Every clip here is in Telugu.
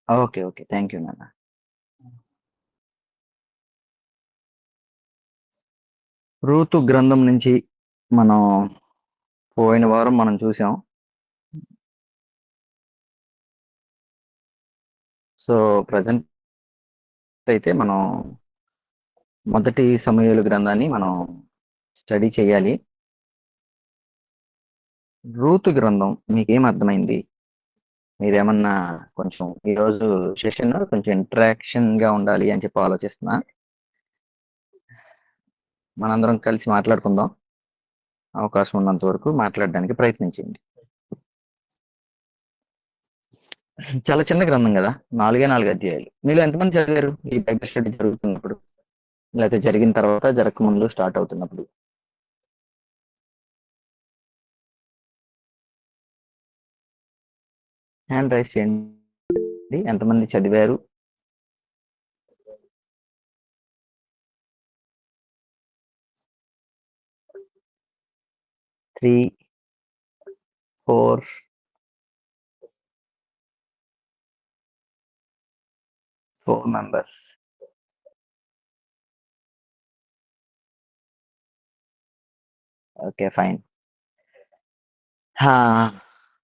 ఓకే. ఓకే. థ్యాంక్ యూ నాన్న. రూతు గ్రంథం నుంచి మనం పోయిన వారం మనం చూసాం. సో, ప్రెజెంట్ అయితే మనం మొదటి సమూయేలు గ్రంథాన్ని మనం స్టడీ చేయాలి. రూతు గ్రంథం మీకేం అర్థమైంది? మీరేమన్నా కొంచెం ఈరోజు సెషన్ కొంచెం ఇంటరాక్షన్‌గా ఉండాలి అని చెప్పి ఆలోచిస్తున్నా. మనందరం కలిసి మాట్లాడుకుందాం. అవకాశం ఉన్నంత వరకు మాట్లాడడానికి ప్రయత్నించండి. చాలా చిన్న గ్రంథం కదా! 4 అధ్యాయాలు. మీలో ఎంతమంది చదివారు ఈ బైబిల్ స్టడీ జరుగుతున్నప్పుడు? లేకపోతే జరిగిన తర్వాత, జరగకముందు స్టార్ట్ అవుతున్నప్పుడు? హ్యాండ్ రైజ్ చేయండి. ఎంతమంది చదివారు? 3, 4 మెంబర్స్. ఓకే. ఫైన్.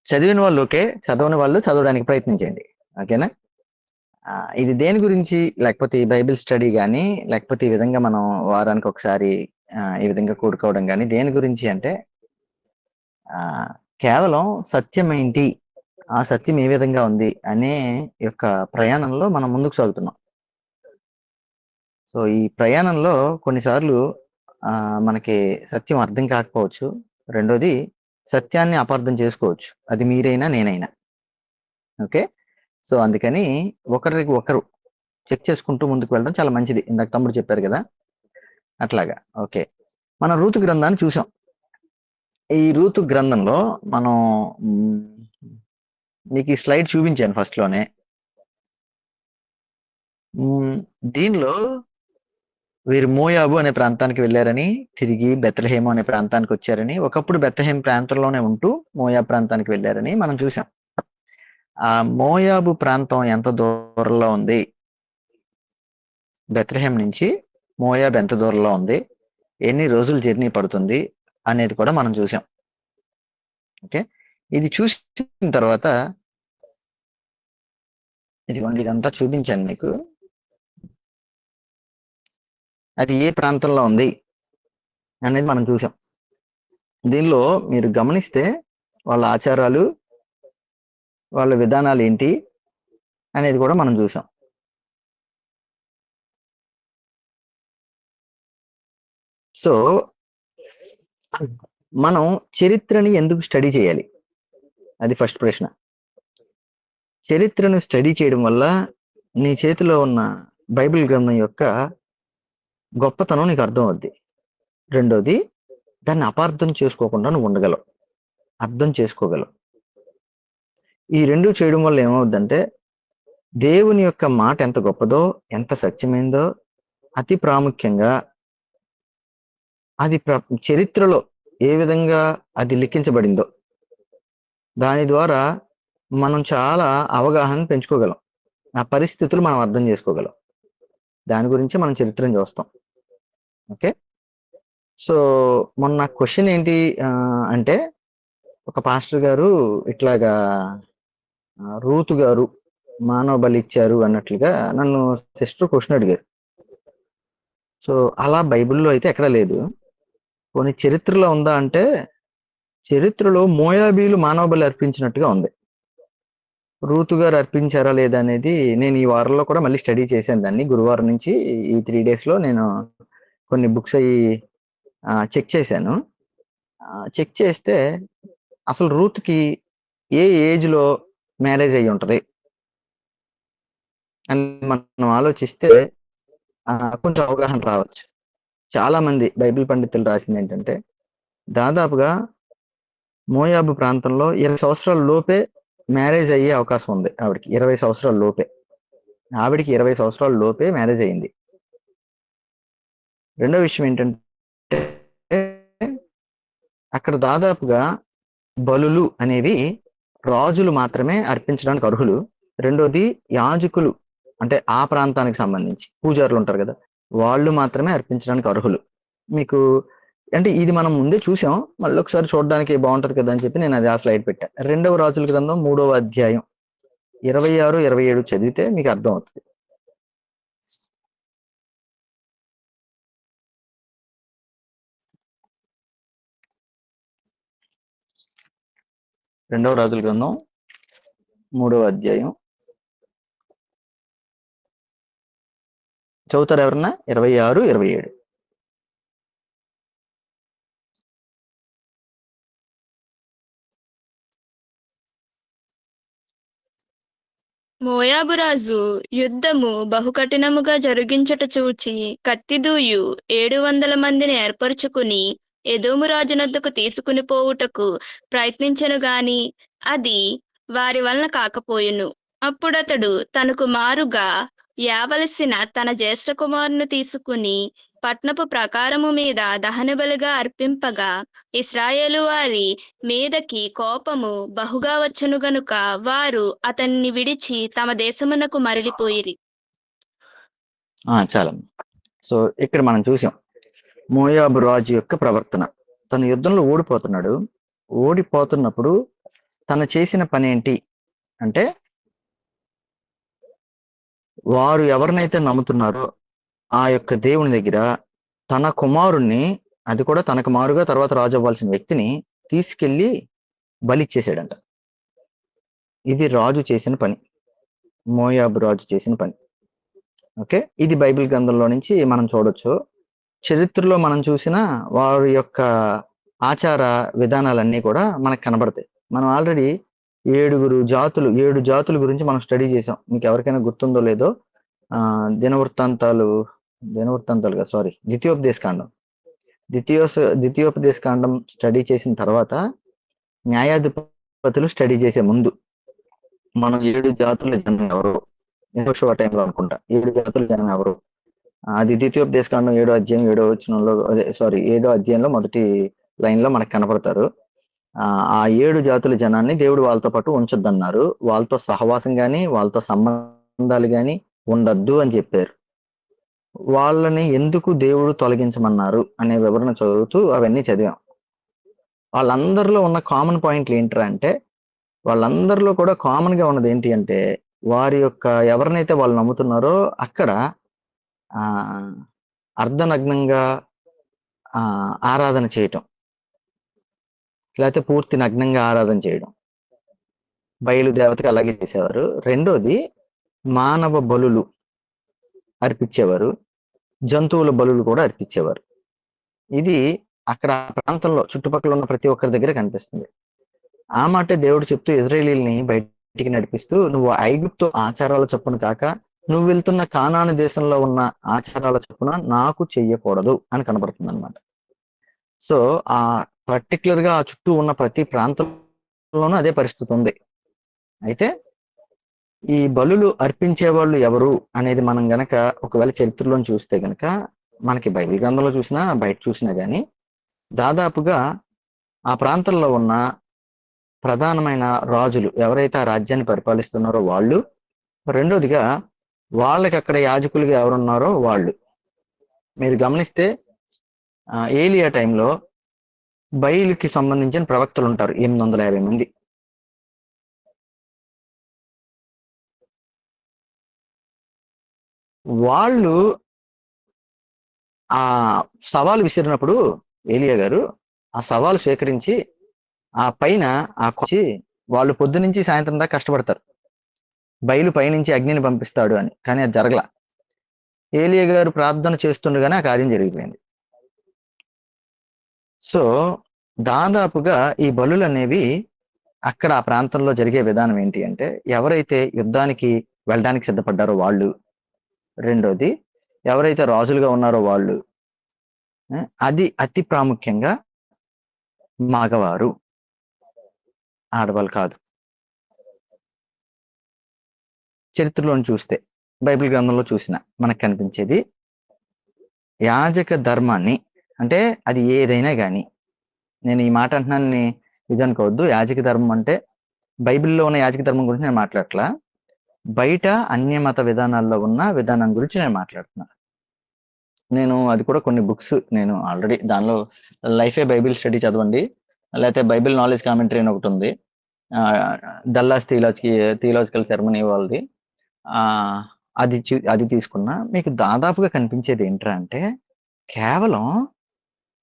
చదివిన వాళ్ళు ఓకే. చదవని వాళ్ళు చదవడానికి ప్రయత్నించండి. ఓకేనా? ఇది దేని గురించి? లేకపోతే ఈ బైబిల్ స్టడీ గాని, లేకపోతే ఈ విధంగా మనం వారానికి ఒకసారి ఈ విధంగా కూడుకోవడం గాని దేని గురించి అంటే కేవలం సత్యం ఏంటి? ఆ సత్యం ఏ విధంగా ఉంది? అనే యొక్క ప్రయాణంలో మనం ముందుకు సాగుతున్నాం. సో, ఈ ప్రయాణంలో కొన్నిసార్లు మనకి సత్యం అర్థం కాకపోవచ్చు. రెండోది సత్యాన్ని అపార్థం చేసుకోవచ్చు. అది మీరైనా, నేనైనా. ఓకే. సో, అందుకని ఒకరికి ఒకరు చెక్ చేసుకుంటూ ముందుకు వెళ్ళడం చాలా మంచిది. ఇందాక తమ్ముడు చెప్పారు గదా! అట్లాగా. ఓకే. మనం రూతు గ్రంథాన్ని చూసాం. ఈ రూతు గ్రంథంలో మనం హ్మ్, మీకు ఈ స్లైడ్ చూపించాను ఫస్ట్‌లోనే. హ్మ్. దీనిలో వీరు మోయాబు అనే ప్రాంతానికి వెళ్లారని, తిరిగి బెత్లెహేము అనే ప్రాంతానికొచ్చారని, ఒకప్పుడు బెత్లెహేం ప్రాంతంలోనే ఉంటూ మోయాబు ప్రాంతానికి వెళ్లారని మనం చూసాం. ఆ మోయాబు ప్రాంతం ఎంత దూరంలో ఉంది? బెత్లెహేం నుంచి మోయాబు ఎంత దూరంలో ఉంది? ఎన్ని రోజులు జర్నీ పడుతుంది? అనేది కూడా మనం చూసాం. ఓకే. ఇది చూసిన తర్వాత ఇదిగోండి ఇదంతా చూపించాను మీకు. అది ఏ ప్రాంతంలో ఉంది అనేది మనం చూసాం. దీనిలో మీరు గమనిస్తే వాళ్ళ ఆచారాలు, వాళ్ళ విధానాలు ఏంటి అనేది కూడా మనం చూసాం. సో, మనం చరిత్రని ఎందుకు స్టడీ చేయాలి? అది ఫస్ట్ ప్రశ్న. చరిత్రను స్టడీ చేయడం వల్ల నీ చేతిలో ఉన్న బైబిల్ గ్రంథం యొక్క గొప్పతనం నీకు అర్థం అవుద్ది. రెండోది దాన్ని అపార్థం చేసుకోకుండా నువ్వు ఉండగలవు. అర్థం చేసుకోగలవు. ఈ 2 చేయడం వల్ల ఏమవుద్దంటే దేవుని యొక్క మాట ఎంత గొప్పదో, ఎంత సత్యమైందో, అతి ప్రాముఖ్యంగా అది చరిత్రలో ఏ విధంగా అది లిఖించబడిందో, దాని ద్వారా మనం చాలా అవగాహన పెంచుకోగలం. ఆ పరిస్థితులు మనం అర్థం చేసుకోగలం. దాని గురించి మనం చరిత్రను చూస్తాం. ఓకే. సో, మొన్న క్వెషన్ ఏంటి అంటే ఒక పాస్టర్ గారు ఇట్లాగా రూతు గారు మానవ బలి ఇచ్చారు అన్నట్లుగా నన్ను సిస్టర్ క్వెషన్ అడిగారు. సో, అలా బైబిల్‌లో అయితే ఎక్కడా లేదు. పోనీ చరిత్రలో ఉందా అంటే, చరిత్రలో మోయాబీలు మానవ బలి అర్పించినట్టుగా ఉంది. రూతు గారు అర్పించారా లేదా అనేది నేను ఈ వారంలో కూడా మళ్ళీ స్టడీ చేశాను దాన్ని. గురువారం నుంచి ఈ 3 డేస్‌లో నేను కొన్ని బుక్స్ అయి చెక్ చేశాను. చెక్ చేస్తే అసలు రూత్‌కి ఏ ఏజ్‌లో మ్యారేజ్ అయ్యి ఉంటది? అని మనం ఆలోచిస్తే కొంచెం అవగాహన రావచ్చు. చాలా మంది బైబిల్ పండితులు రాసిందేంటంటే, దాదాపుగా మోయాబు ప్రాంతంలో 20 సంవత్సరాల లోపే మ్యారేజ్ అయ్యే అవకాశం ఉంది ఆవిడకి. 20 సంవత్సరాల లోపే. ఆవిడకి 20 సంవత్సరాల లోపే మ్యారేజ్ అయింది. రెండో విషయం ఏంటంటే, అక్కడ దాదాపుగా బలులు అనేవి రాజులు మాత్రమే అర్పించడానికి అర్హులు. రెండోది యాజకులు, అంటే ఆ ప్రాంతానికి సంబంధించి పూజారులు ఉంటారు కదా, వాళ్ళు మాత్రమే అర్పించడానికి అర్హులు. మీకు అంటే ఇది మనం ముందే చూసాం, మళ్ళీ ఒకసారి చూడడానికి బాగుంటది కదా అని చెప్పి నేను అది ఆ స్లైడ్ పెట్టా. 2వ రాజుల గ్రంథం 3వ అధ్యాయం 26, 27 చదివితే మీకు అర్థం అవుతుంది. 2వ రాజుల గ్రంథం 3వ అధ్యాయం చదువుతారు ఎవరన్నా? 26, 27. మోయాబురాజు యుద్ధము బహుకఠినముగా జరిగించుట చూచి కత్తిదూయు 700 మందిని ఏర్పరచుకుని ఎదోము రాజునొద్దకు తీసుకుని పోవుటకు ప్రయత్నించెను గాని అది వారి వలన కాకపోయెను. అప్పుడతడు తనకు మారుగా యావలసిన తన జ్యేష్ఠ కుమారుని తీసుకుని పట్నపు ప్రాకారము మీద దహనబలిగా అర్పింపగా ఇశ్రాయేలు వారి మీదకి కోపము బహుగా వచ్చును గనుక వారు అతన్ని విడిచి తమ దేశమునకు మరలిపోయిరి. చాలా. సో ఇక్కడ మనం చూసాం మోయాబు రాజు యొక్క ప్రవర్తన. తన యుద్ధంలో ఓడిపోతున్నాడు. ఓడిపోతున్నప్పుడు తను చేసిన పని ఏంటి అంటే, వారు ఎవరినైతే నమ్ముతున్నారో ఆ యొక్క దేవుని దగ్గర తన కుమారుణ్ణి, అది కూడా తనకు మారుగా తర్వాత రాజు అవ్వాల్సిన వ్యక్తిని తీసుకెళ్లి బలిచ్చేసాడంట. ఇది రాజు చేసిన పని, మోయాబు రాజు చేసిన పని. ఓకే, ఇది బైబిల్ గ్రంథంలో నుంచి మనం చూడొచ్చు. చరిత్రలో మనం చూసిన వారి యొక్క ఆచార విధానాలన్నీ కూడా మనకు కనబడతాయి. మనం ఆల్రెడీ 7 జాతుల గురించి మనం స్టడీ చేసాం. మీకు ఎవరికైనా గుర్తుందో లేదో, దినవృత్తాంతాలుగా సారీ ద్వితీయోపదేశకాండం ద్వితీయోపదేశకాండం స్టడీ చేసిన తర్వాత న్యాయాధిపతులు స్టడీ చేసే ముందు మనం 7 జాతుల జనం ఎవరు, యెహోషువ టైంలో అనుకుంటా 7 జాతుల జనం ఎవరు, అది ద్వితీయోపదేశకాండం 7వ అధ్యాయం 7వ వచనంలో, సారీ 7వ అధ్యాయంలో మొదటి లైన్ లో మనకు కనపడతారు. ఆ 7 జాతుల జనాన్ని దేవుడు వాళ్ళతో పాటు ఉంచొద్దన్నారు. వాళ్ళతో సహవాసం గాని వాళ్ళతో సంబంధాలు గాని ఉండద్దు అని చెప్పారు. వాళ్ళని ఎందుకు దేవుడు తొలగించమన్నారు అనే వివరణ చదువుతూ అవన్నీ చదివాం. వాళ్ళందరిలో ఉన్న కామన్ పాయింట్లు ఏంట్రా అంటే, వాళ్ళందరిలో కూడా కామన్ గా ఉన్నది ఏంటి అంటే, వారి యొక్క ఎవరినైతే వాళ్ళు నమ్ముతున్నారో అక్కడ అర్ధనగ్నంగా ఆరాధన చేయటం, లేకపోతే పూర్తి నగ్నంగా ఆరాధన చేయడం. బయలు దేవతకి అలాగే చేసేవారు. రెండోది మానవ బలులు అర్పించేవారు, జంతువుల బలులు కూడా అర్పించేవారు. ఇది అక్కడ ప్రాంతంలో చుట్టుపక్కల ఉన్న ప్రతి ఒక్కరి దగ్గర కనిపిస్తుంది. ఆ మాటే దేవుడు చెప్తూ ఇజ్రాయేలీల్ని బయటికి నడిపిస్తూ, నువ్వు ఐగుప్తు ఆచారాల చొప్పున కాక నువ్వు వెళ్తున్న కానాను దేశంలో ఉన్న ఆచారాల చొప్పున నాకు చెయ్యకూడదు అని కనబడుతుంది అనమాట. సో ఆ పర్టికులర్ గా ఆ చుట్టూ ఉన్న ప్రతి ప్రాంతంలోనూ అదే పరిస్థితి ఉంది. అయితే ఈ బలులు అర్పించే వాళ్ళు ఎవరు అనేది మనం గనక ఒకవేళ చరిత్రలో చూస్తే గనక, మనకి బైబిల్ గ్రంథంలో చూసినా బయట చూసినా గానీ దాదాపుగా ఆ ప్రాంతంలో ఉన్న ప్రధానమైన రాజులు ఎవరైతే ఆ రాజ్యాన్ని పరిపాలిస్తున్నారో వాళ్ళు, రెండోదిగా వాళ్ళకి అక్కడ యాజకులుగా ఎవరున్నారో వాళ్ళు. మీరు గమనిస్తే ఏలియా టైంలో బయలుకి సంబంధించిన ప్రవక్తలు ఉంటారు 850 మంది. వాళ్ళు ఆ సవాలు విసిరినప్పుడు ఏలియా గారు ఆ సవాలు స్వీకరించి ఆ పైన వాళ్ళు పొద్దు నుంచి సాయంత్రం దాకా కష్టపడతారు, బయలు పైనుంచి అగ్నిని పంపిస్తాడు అని. కానీ అది జరగల. ఏలియా గారు ప్రార్థన చేస్తుండగానే ఆ కార్యం జరిగిపోయింది. సో దాదాపుగా ఈ బలులు అనేవి అక్కడ ఆ ప్రాంతంలో జరిగే విధానం ఏంటి అంటే, ఎవరైతే యుద్ధానికి వెళ్ళడానికి సిద్ధపడ్డారో వాళ్ళు, రెండోది ఎవరైతే రాజులుగా ఉన్నారో వాళ్ళు, అది అతి ప్రాముఖ్యంగా మగవారు, ఆడవాళ్ళు కాదు. చరిత్రలోని చూస్తే బైబిల్ గ్రంథంలో చూసిన మనకు కనిపించేది యాజక ధర్మాన్ని, అంటే అది ఏదైనా కానీ, నేను ఈ మాట అంటున్నాను ఇది అనుకోవద్దు. యాజక ధర్మం అంటే బైబిల్లో ఉన్న యాజక ధర్మం గురించి నేను మాట్లాడట్లా. బయట అన్యమత విధానాల్లో ఉన్న విధానం గురించి నేను మాట్లాడుతున్నా. నేను అది కూడా కొన్ని బుక్స్ నేను ఆల్రెడీ దానిలో లైఫే బైబిల్ స్టడీ చదవండి, లేకపోతే బైబిల్ నాలెడ్జ్ కామెంటరీ అని ఒకటి ఉంది, డల్లాస్ థియలాజికల్ సెరమనీ వాళ్ళది. అది తీసుకున్నా. మీకు దాదాపుగా కనిపించేది ఏంట్రా అంటే, కేవలం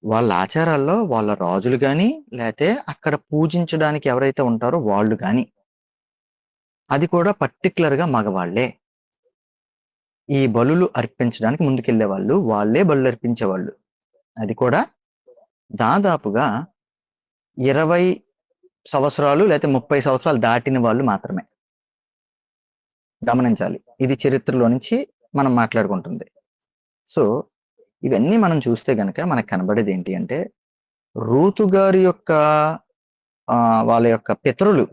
వాళ్ళ ఆచారాల్లో వాళ్ళ రాజులు గాని, లేతే అక్కడ పూజించడానికి ఎవరైతే ఉంటారో వాళ్ళు గాని, అది కూడా పర్టికులర్‌గా మగవాళ్ళే. ఈ బలులు అర్పించడానికి ముందుకెళ్ళేవాళ్ళు. వాళ్ళే బలులర్పించేవాళ్ళు. అది కూడా దాదాపుగా 20 సంవత్సరాలు లేతే 30 సంవత్సరాలు దాటిన వాళ్ళు మాత్రమే. గమనించాలి. ఇది చరిత్రలో నుంచి మనం మాట్లాడుకుంటుంది. సో, ఇవన్నీ మనం చూస్తే గనక మనకు కనబడేది ఏంటి అంటే, రూతు గారి యొక్క వాళ్ళ యొక్క పితరులు,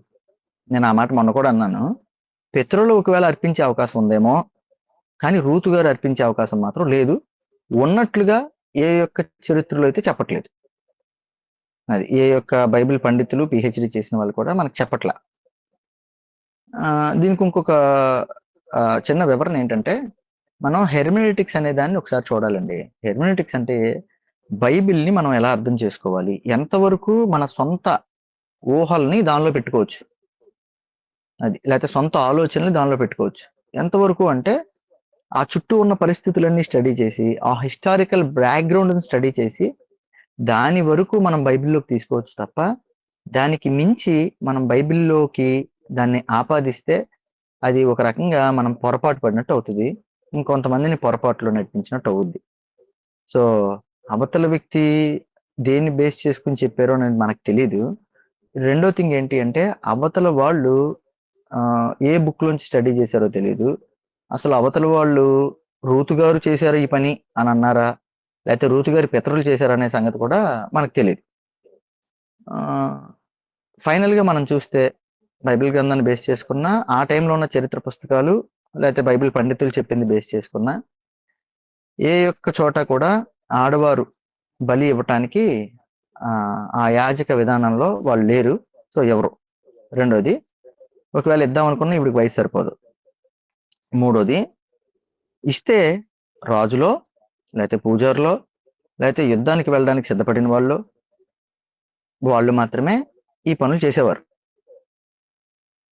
నేను ఆ మాట మొన్న కూడా అన్నాను. పితరులు ఒకవేళ అర్పించే అవకాశం ఉందేమో, కానీ రూతు గారు అర్పించే అవకాశం మాత్రం లేదు. ఉన్నట్లుగా ఏ యొక్క చరిత్రలో అయితే చెప్పట్లేదు. అది ఏ యొక్క బైబిల్ పండితులు, పీహెచ్‌డీ చేసిన వాళ్ళు కూడా మనకు చెప్పట్ల. దీనికి ఇంకొక చిన్న వివరణ ఏంటంటే, మనం హెర్మెనెటిక్స్ అనే దాన్ని ఒకసారి చూడాలండి. హెర్మెనెటిక్స్ అంటే బైబిల్‌ని మనం ఎలా అర్థం చేసుకోవాలి? ఎంతవరకు మన సొంత ఊహల్ని దానిలో పెట్టుకోవచ్చు. అది. లేతే సొంత ఆలోచనలు దానిలో పెట్టుకోవచ్చు. ఎంతవరకు అంటే, ఆ చుట్టూ ఉన్న పరిస్థితులన్నీ స్టడీ చేసి, ఆ హిస్టారికల్ బ్యాక్‌గ్రౌండ్‌ని స్టడీ చేసి, దాని వరకు మనం బైబిల్‌లోకి తీసుకోవచ్చు తప్ప, దానికి మించి మనం బైబిల్‌లోకి దాన్ని ఆపాదిస్తే, అది ఒక రకంగా మనం పొరపాటు పడినట్టు అవుతది. ఇంకొంతమందిని పొరపాటులో నడిపించినట్టు అవుద్ది. సో, అవతల వ్యక్తి దేన్ని బేస్ చేసుకొని చెప్పారో అనేది మనకు తెలీదు. రెండో థింగ్ ఏంటి అంటే, అవతల వాళ్ళు ఏ బుక్‌లోంచి స్టడీ చేశారో తెలీదు. అసలు అవతల వాళ్ళు రూతు గారు చేశారు ఈ పని అని అన్నారా? లేతే రూతు గారి పితరులు చేశారా అనే సంగతి కూడా మనకు తెలీదు. ఫైనల్‌గా మనం చూస్తే బైబిల్ గ్రంథాన్ని బేస్ చేసుకున్న, ఆ టైంలో ఉన్న చరిత్ర పుస్తకాలు, లేతే బైబిల్ పండితులు చెప్పింది బేస్ చేసుకున్న, ఏ యొక్క చోట కూడా ఆడవారు బలి ఇవ్వటానికి ఆ యాజక విధానంలో వాళ్ళు లేరు. సో, ఎవరు. రెండోది, ఒకవేళ ఇద్దాం అనుకున్నా ఇవిడికి వయసు సరిపోదు. మూడోది, ఇస్తే రాజులో, లేతే పూజారులో, లేతే యుద్ధానికి వెళ్ళడానికి సిద్ధపడిన వాళ్ళు మాత్రమే ఈ పనులు చేసేవారు.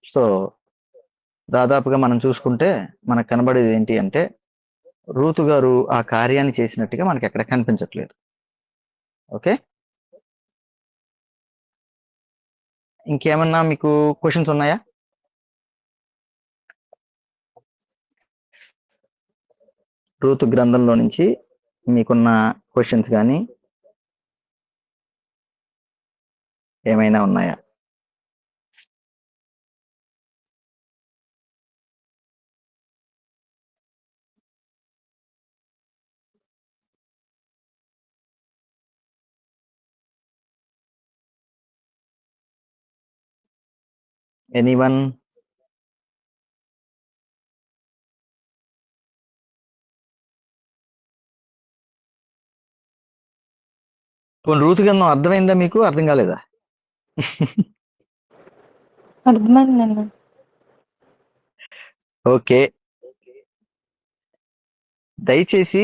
సో, దాదాపుగా మనం చూసుకుంటే మనకు కనబడేది ఏంటి అంటే, రూతు గారు ఆ కార్యాన్ని చేసినట్టుగా మనకెక్కడ కనిపించట్లేదు. ఓకే. ఇంకేమన్నా మీకు క్వెషన్స్ ఉన్నాయా? రూతు గ్రంథంలో నుంచి మీకున్న క్వెషన్స్ గానీ ఏమైనా ఉన్నాయా? ఎనీవన్? పోనీ రూతు గ్రంథం అర్థమైందా మీకు? అర్థం కాలేదా? అర్థమైందన్న. ఓకే. దయచేసి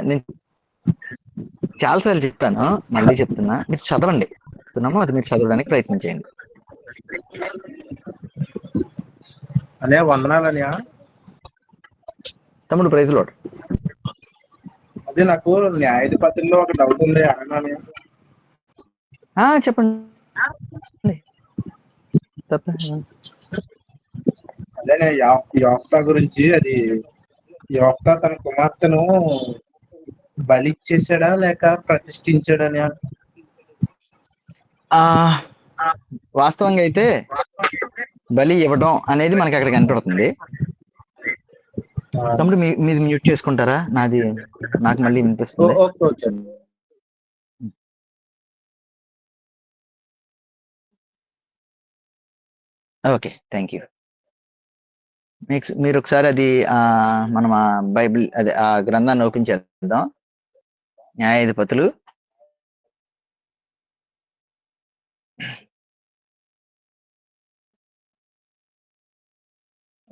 నేను చాలా సార్లు చెప్తాను, మళ్ళీ చెప్తున్నా. మీరు చదవండి. అది మీరు చదవడానికి ప్రయత్నం చేయండి. అనే వందనాలనియా. తమ్ముడు ప్రైజ్ లార్డ్. అదే నాకు న్యాయాధిపతుల్లో ఒక డౌట్ ఉంది అడగనాని. చెప్పండి. అదే యోక్తా గురించి. అది యోక్తా తన కుమార్తెను బలి ఇచ్చేసాడా లేక ప్రతిష్ఠించాడని? వాస్తవంగా అయితే బలి ఇవ్వడం అనేది మనకి అక్కడ కనపడుతుంది. తమ్ముడు మీది మ్యూట్ చేసుకుంటారా? నాకు మళ్ళీ వినిపిస్తుంది. Okay, thank you. మీరు ఒకసారి అది మనం ఆ బైబిల్ అదే ఆ గ్రంథాన్ని ఓపెన్ చేద్దాం. న్యాయాధిపతులు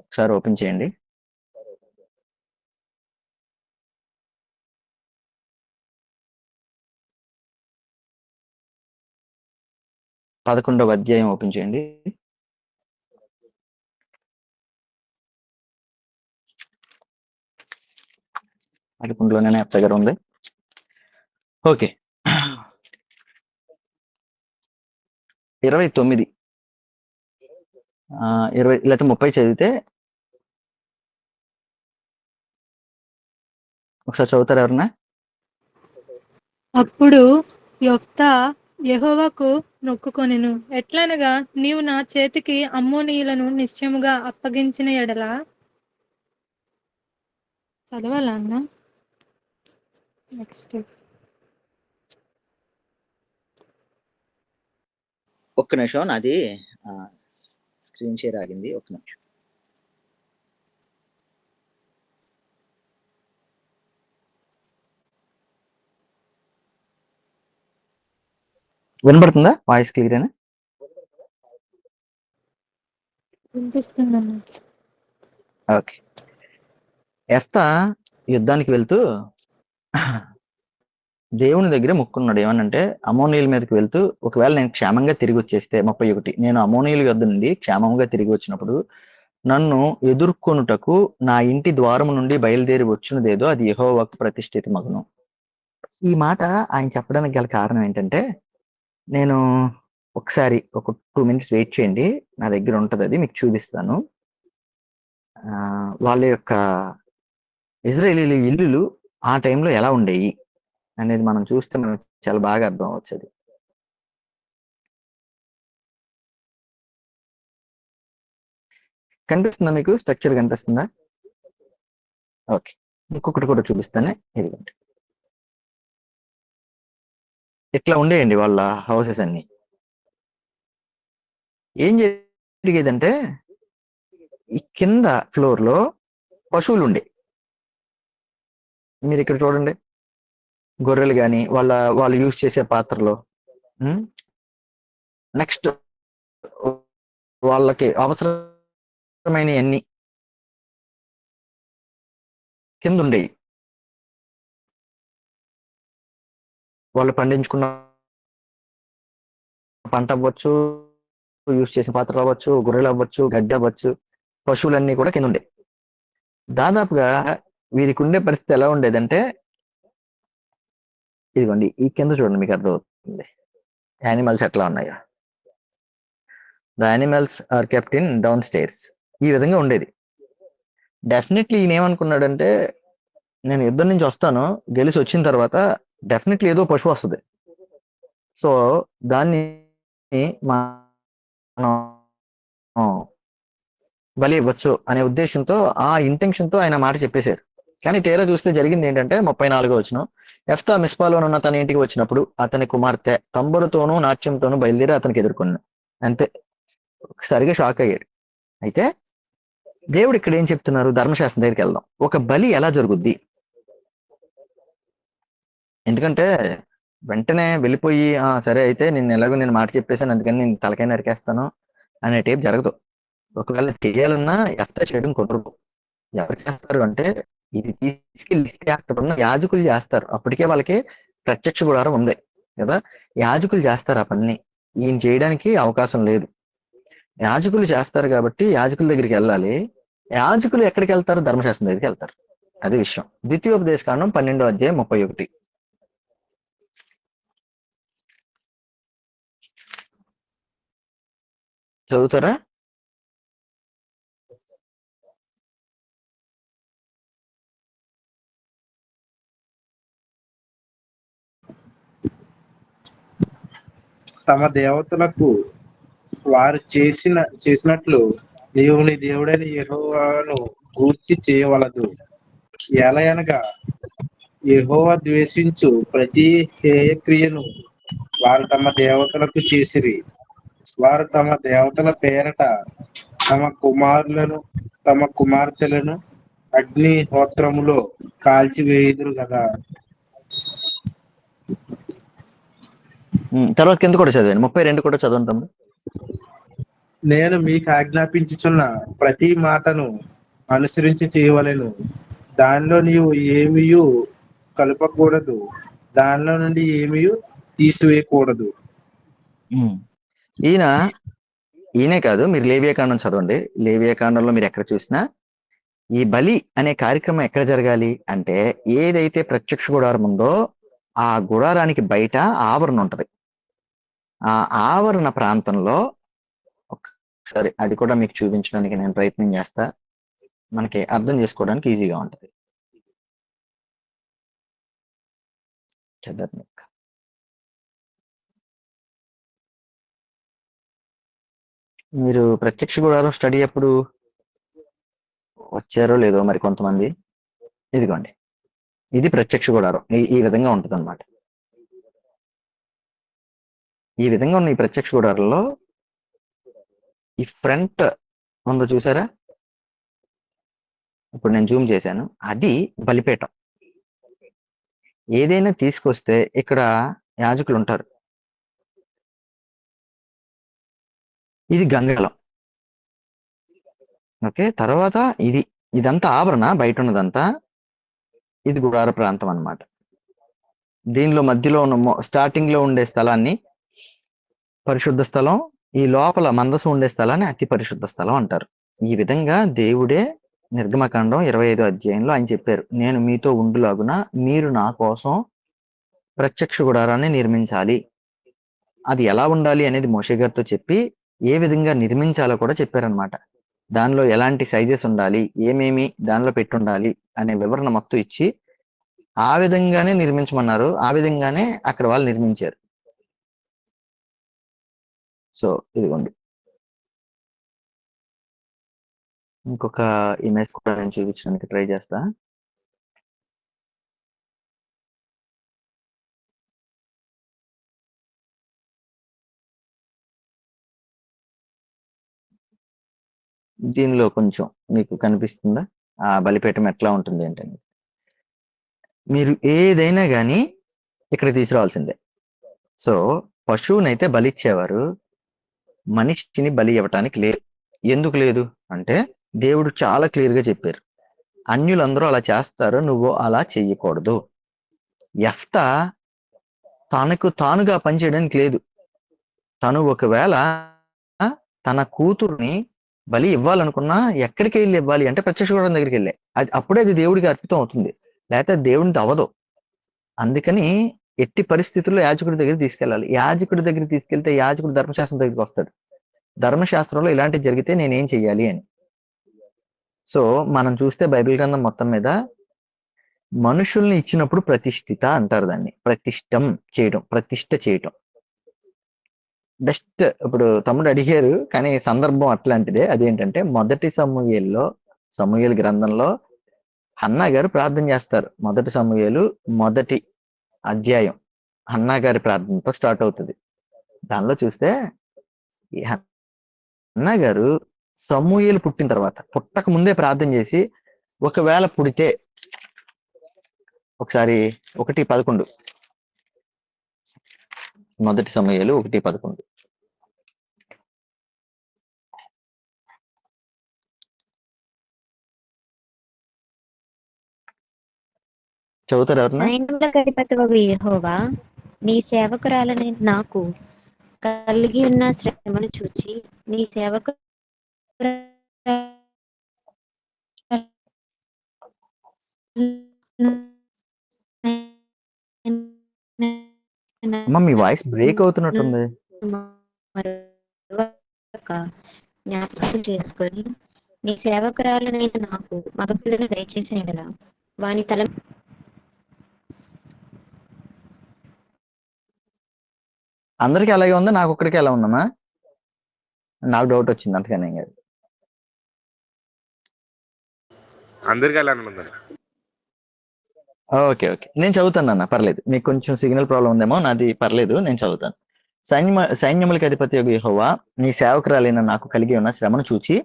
ఒకసారి ఓపెన్ చేయండి. పదకొండవ అధ్యాయం ఓపెన్ చేయండి. పదకొండులోనే దగ్గర ఉంది. ఓకే, 29 20 లేకపోతే 30 చదివితే ఒకసారి చదువుతారు ఎవరన్నా? అప్పుడు యొఫ్తా యెహోవాకు మొక్కుకొనెను, ఎట్లనగా నీవు నా చేతికి అమ్మోనీయులను నిశ్చయముగా అప్పగించిన ఎడల. చదవాలా అన్న? నెక్స్ట్ ఒక్క నిమిషం, నాది స్క్రీన్ షేర్ ఆగింది. ఒక్క నిమిషం. వినబడుతుందా? వాయిస్ క్లియర్ అయినా? వినిపిస్తుందన్న. ఓకే. యెఫ్తా యుద్ధానికి వెళ్తూ దేవుని దగ్గర మొక్కున్నాడు. ఏమనంటే అమోనీయుల మీదకి వెళ్తూ, ఒకవేళ నేను క్షేమంగా తిరిగి వచ్చేస్తే, 31 నేను అమోనీయుల యొద్ద నుండి క్షేమంగా తిరిగి వచ్చినప్పుడు నన్ను ఎదుర్కొనుటకు నా ఇంటి ద్వారము నుండి బయలుదేరి వచ్చినదేదో అది యెహోవాకు ప్రతిష్ఠిత మగును. ఈ మాట ఆయన చెప్పడానికి గల కారణం ఏంటంటే, నేను ఒకసారి ఒక 2 మినిట్స్ వెయిట్ చేయండి, నా దగ్గర ఉంటది, అది మీకు చూపిస్తాను. వాళ్ళ యొక్క ఇజ్రాయేలీల ఇల్లులు ఆ టైంలో ఎలా ఉండేవి అనేది మనం చూస్తే మనకు చాలా బాగా అర్థం అవుతుంది. కనిపిస్తుందా మీకు? స్ట్రక్చర్ కనిపిస్తుందా? ఓకే, ఇంకొకటి కూడా చూపిస్తానే. ఇదిగోండి, ఇట్లా ఉండేయండి వాళ్ళ హౌసెస్ అన్ని. ఏం జరిగేదంటే ఈ కింద ఫ్లోర్ లో పశువులు ఉండే. మీరు ఇక్కడ చూడండి, గొర్రెలు కానీ వాళ్ళు యూజ్ చేసే పాత్రలో. నెక్స్ట్ వాళ్ళకి అవసరమైన అన్ని కింద ఉండేవి. వాళ్ళు పండించుకున్న పంట అవ్వచ్చు, యూజ్ చేసిన పాత్రలు అవ్వచ్చు, గొర్రెలు అవ్వచ్చు, గడ్డి అవ్వచ్చు, పశువులన్నీ కూడా కింద ఉండే. దాదాపుగా వీరికి ఉండే పరిస్థితి ఎలా ఉండేదంటే, ఇదిగోండి ఈ కింద చూడండి, మీకు అర్థమవుతుంది యానిమల్స్ ఎట్లా ఉన్నాయో. The animals are kept in downstairs. ఈ విధంగా ఉండేది. డెఫినెట్లీ ఈయన ఏమనుకున్నాడంటే, నేను యుద్ధం నుంచి వస్తాను, గెలిచి వచ్చిన తర్వాత డెఫినెట్లీ ఏదో పశువు వస్తుంది, సో దాన్ని మనం బలి ఇవ్వచ్చు అనే ఉద్దేశంతో, ఆ ఇంటెన్షన్ తో ఆయన మాట చెప్పేశారు. కానీ తీరా చూస్తే జరిగింది ఏంటంటే 34వ వచనం, యెఫ్తా మిస్పాలో ఉన్న తన ఇంటికి వచ్చినప్పుడు అతని కుమార్తె తంబురతోనూ నాట్యంతోనూ బయలుదేరి అతనికి ఎదుర్కొన్నాను. అంతే, ఒకసారిగా షాక్ అయ్యాడు. అయితే దేవుడు ఇక్కడ ఏం చెప్తున్నారు? ధర్మశాస్త్రం దగ్గరికి వెళ్దాం. ఒక బలి ఎలా జరుగుద్ది? ఎందుకంటే వెంటనే వెళ్ళిపోయి సరే అయితే నేను మాట చెప్పేశాను, అందుకని నేను తలకాయ నరికేస్తాను అనే టైప్ జరగదు. ఒకవేళ చేయాలన్నా యెఫ్తా చేయడం కుదరదు. ఎవరు చేస్తారు అంటే, ఇది తీసుకెళ్ళి ఇస్తే అక్కడ ఉన్న యాజకులు చేస్తారు. అప్పటికే వాళ్ళకి ప్రత్యక్ష గుడారం ఉంది కదా, యాజకులు చేస్తారు ఆ పని. ఈయన చేయడానికి అవకాశం లేదు. యాజకులు చేస్తారు కాబట్టి యాజకుల దగ్గరికి వెళ్ళాలి. యాజకులు ఎక్కడికి వెళ్తారు? ధర్మశాస్త్రం దగ్గరికి వెళ్తారు. అది విషయం. ద్వితీయోపదేశకాండం 12వ అధ్యాయం 31. చదువుతారా? తమ దేవతలకు వారు చేసినట్లు నీవు నీ దేవుడైన యెహోవాను గూర్చి చేయవలదు. ఎలయనగా యెహోవా ద్వేషించు ప్రతి హేయక్రియను వారు తమ దేవతలకు చేసిరి. వారు తమ దేవతల పేరట తమ కుమారులను తమ కుమార్తెలను అగ్నిహోత్రములో కాల్చివేయుదురు కదా. తర్వాత కింద కూడా చదివాను, 32 కూడా చదువుతాము. నేను మీకు ఆజ్ఞాపించుచున్న ప్రతి మాటను అనుసరించి చేయవలెను. దానిలో నీవు ఏమీయు కలపకూడదు, దానిలో నుండి ఏమీయు తీసివేయకూడదు. ఈయనే కాదు, మీరు లేవియాకాండం చదవండి. లేవియాకాండంలో మీరు ఎక్కడ చూసినా ఈ బలి అనే కార్యక్రమం ఎక్కడ జరగాలి అంటే, ఏదైతే ప్రత్యక్ష గుడారం ఉందో ఆ గుడారానికి బయట ఆవరణ ఉంటది. ఆ ఆవరణ ప్రాంతంలో ఒకసారి అది కూడా మీకు చూపించడానికి నేను ప్రయత్నం చేస్తా, మనకి అర్థం చేసుకోవడానికి ఈజీగా ఉంటది. చదవండి. మీరు ప్రత్యక్ష గుడారం స్టడీ అప్పుడు వచ్చారో లేదో మరి కొంతమంది. ఇదిగోండి, ఇది ప్రత్యక్ష గుడారం. ఈ విధంగా ఉంటుంది అనమాట. ఈ విధంగా ఉన్న ఈ ప్రత్యక్ష గుడారంలో ఈ ఫ్రంట్ ఉందో చూసారా, ఇప్పుడు నేను జూమ్ చేశాను, అది బలిపీఠం. ఏదైనా తీసుకొస్తే ఇక్కడ యాజకులు ఉంటారు. ఇది గంగాళం. ఓకే, తర్వాత ఇదంతా ఆవరణ, బయట ఉన్నదంతా ఇది గుడార ప్రాంతం అన్నమాట. దీనిలో మధ్యలో ఉన్న స్టార్టింగ్ లో ఉండే స్థలాన్ని పరిశుద్ధ స్థలం, ఈ లోపల మందసం ఉండే స్థలాన్ని అతి పరిశుద్ధ స్థలం అంటారు. ఈ విధంగా దేవుడే నిర్గమకాండం 25వ అధ్యాయంలో ఆయన చెప్పారు, నేను మీతో ఉండులాగున మీరు నా కోసం ప్రత్యక్ష గుడారాన్ని నిర్మించాలి. అది ఎలా ఉండాలి అనేది మోషే గారితో చెప్పి ఏ విధంగా నిర్మించాలో కూడా చెప్పారనమాట. దానిలో ఎలాంటి సైజెస్ ఉండాలి, ఏమేమి దానిలో పెట్టుండాలి అనే వివరణ మొత్తం ఇచ్చి ఆ విధంగానే నిర్మించమన్నారు. ఆ విధంగానే అక్కడ వాళ్ళు నిర్మించారు. సో ఇదిగోండి, ఇంకొక ఇమేజ్ కూడా నేను చూపించడానికి ట్రై చేస్తా. దీనిలో కొంచెం మీకు కనిపిస్తుందా ఆ బలిపీఠం ఎట్లా ఉంటుంది ఏంటని. మీరు ఏదైనా కానీ ఇక్కడ తీసుకురావాల్సిందే. సో పశువునైతే బలి ఇచ్చేవారు, మనిషిని బలి ఇవ్వటానికి లేదు. ఎందుకు లేదు అంటే దేవుడు చాలా క్లియర్ గా చెప్పారు, అన్యులందరూ అలా చేస్తారు, నువ్వు అలా చెయ్యకూడదు. యెఫ్తా తనకు తానుగా పనిచేయడానికి లేదు. తను ఒకవేళ తన కూతుర్ని బలి ఇవ్వాలనుకున్నా ఎక్కడికి వెళ్ళి ఇవ్వాలి అంటే ప్రత్యక్ష గుడారం దగ్గరికి వెళ్ళే, అప్పుడే అది దేవుడికి అర్పితం అవుతుంది, లేకపోతే దేవుడికి అవ్వదు. అందుకని ఎట్టి పరిస్థితుల్లో యాజకుడి దగ్గర తీసుకెళ్ళాలి. యాజకుడి దగ్గర తీసుకెళ్తే యాజకుడు ధర్మశాస్త్రం దగ్గరికి వస్తాడు. ధర్మశాస్త్రంలో ఇలాంటివి జరిగితే నేనేం చెయ్యాలి అని. సో మనం చూస్తే బైబిల్ గ్రంథం మొత్తం మీద మనుషుల్ని ఇచ్చినప్పుడు ప్రతిష్ఠిత అంటారు దాన్ని. ప్రతిష్ఠ చేయటం. బెస్ట్. ఇప్పుడు తమ్ముడు అడిగారు కానీ సందర్భం అట్లాంటిదే. అదేంటంటే మొదటి సమూయేలు గ్రంథంలో హన్నా గారు ప్రార్థన చేస్తారు. మొదటి సమూయేలు 1వ అధ్యాయం హన్నా గారి ప్రార్థనతో స్టార్ట్ అవుతుంది. దానిలో చూస్తే ఈ హన్నా గారు సమూయేలు పుట్టిన తర్వాత, పుట్టక ముందే ప్రార్థన చేసి ఒకవేళ పుడితే, ఒకసారి 1:11 మొదటి సమూయేలు 1:11 చదువుతారు ఎవరన్నా? సైన్యములకు అధిపతివగు యెహోవా, నీ సేవకురాలని నాకు కలిగి ఉన్న శ్రమను చూచి నీ సేవకు అమ్మ మీ వాయిస్ బ్రేక్ అవుతున్నట్టుంది. జ్ఞాపకం చేసుకొని నీ సేవకురాలనైన నాకు మగపిల్లను దయచేసిన యెడల వాని తల అందరికి అలాగే ఉందా, నాకు ఒక్కడికి ఎలా ఉందమ్మా? నాకు డౌట్ వచ్చింది అంతకనే కాదు. అందరికి ఎలా ఉందండి? ఓకే నేను చదువుతాను అన్న, పర్లేదు. మీకు కొంచెం సిగ్నల్ ప్రాబ్లం ఉందేమో, నాది పర్లేదు, నేను చదువుతాను. సైన్యములకి అధిపతి యెహోవా, నీ సేవకురాలైన నాకు కలిగి ఉన్న శ్రమను చూచి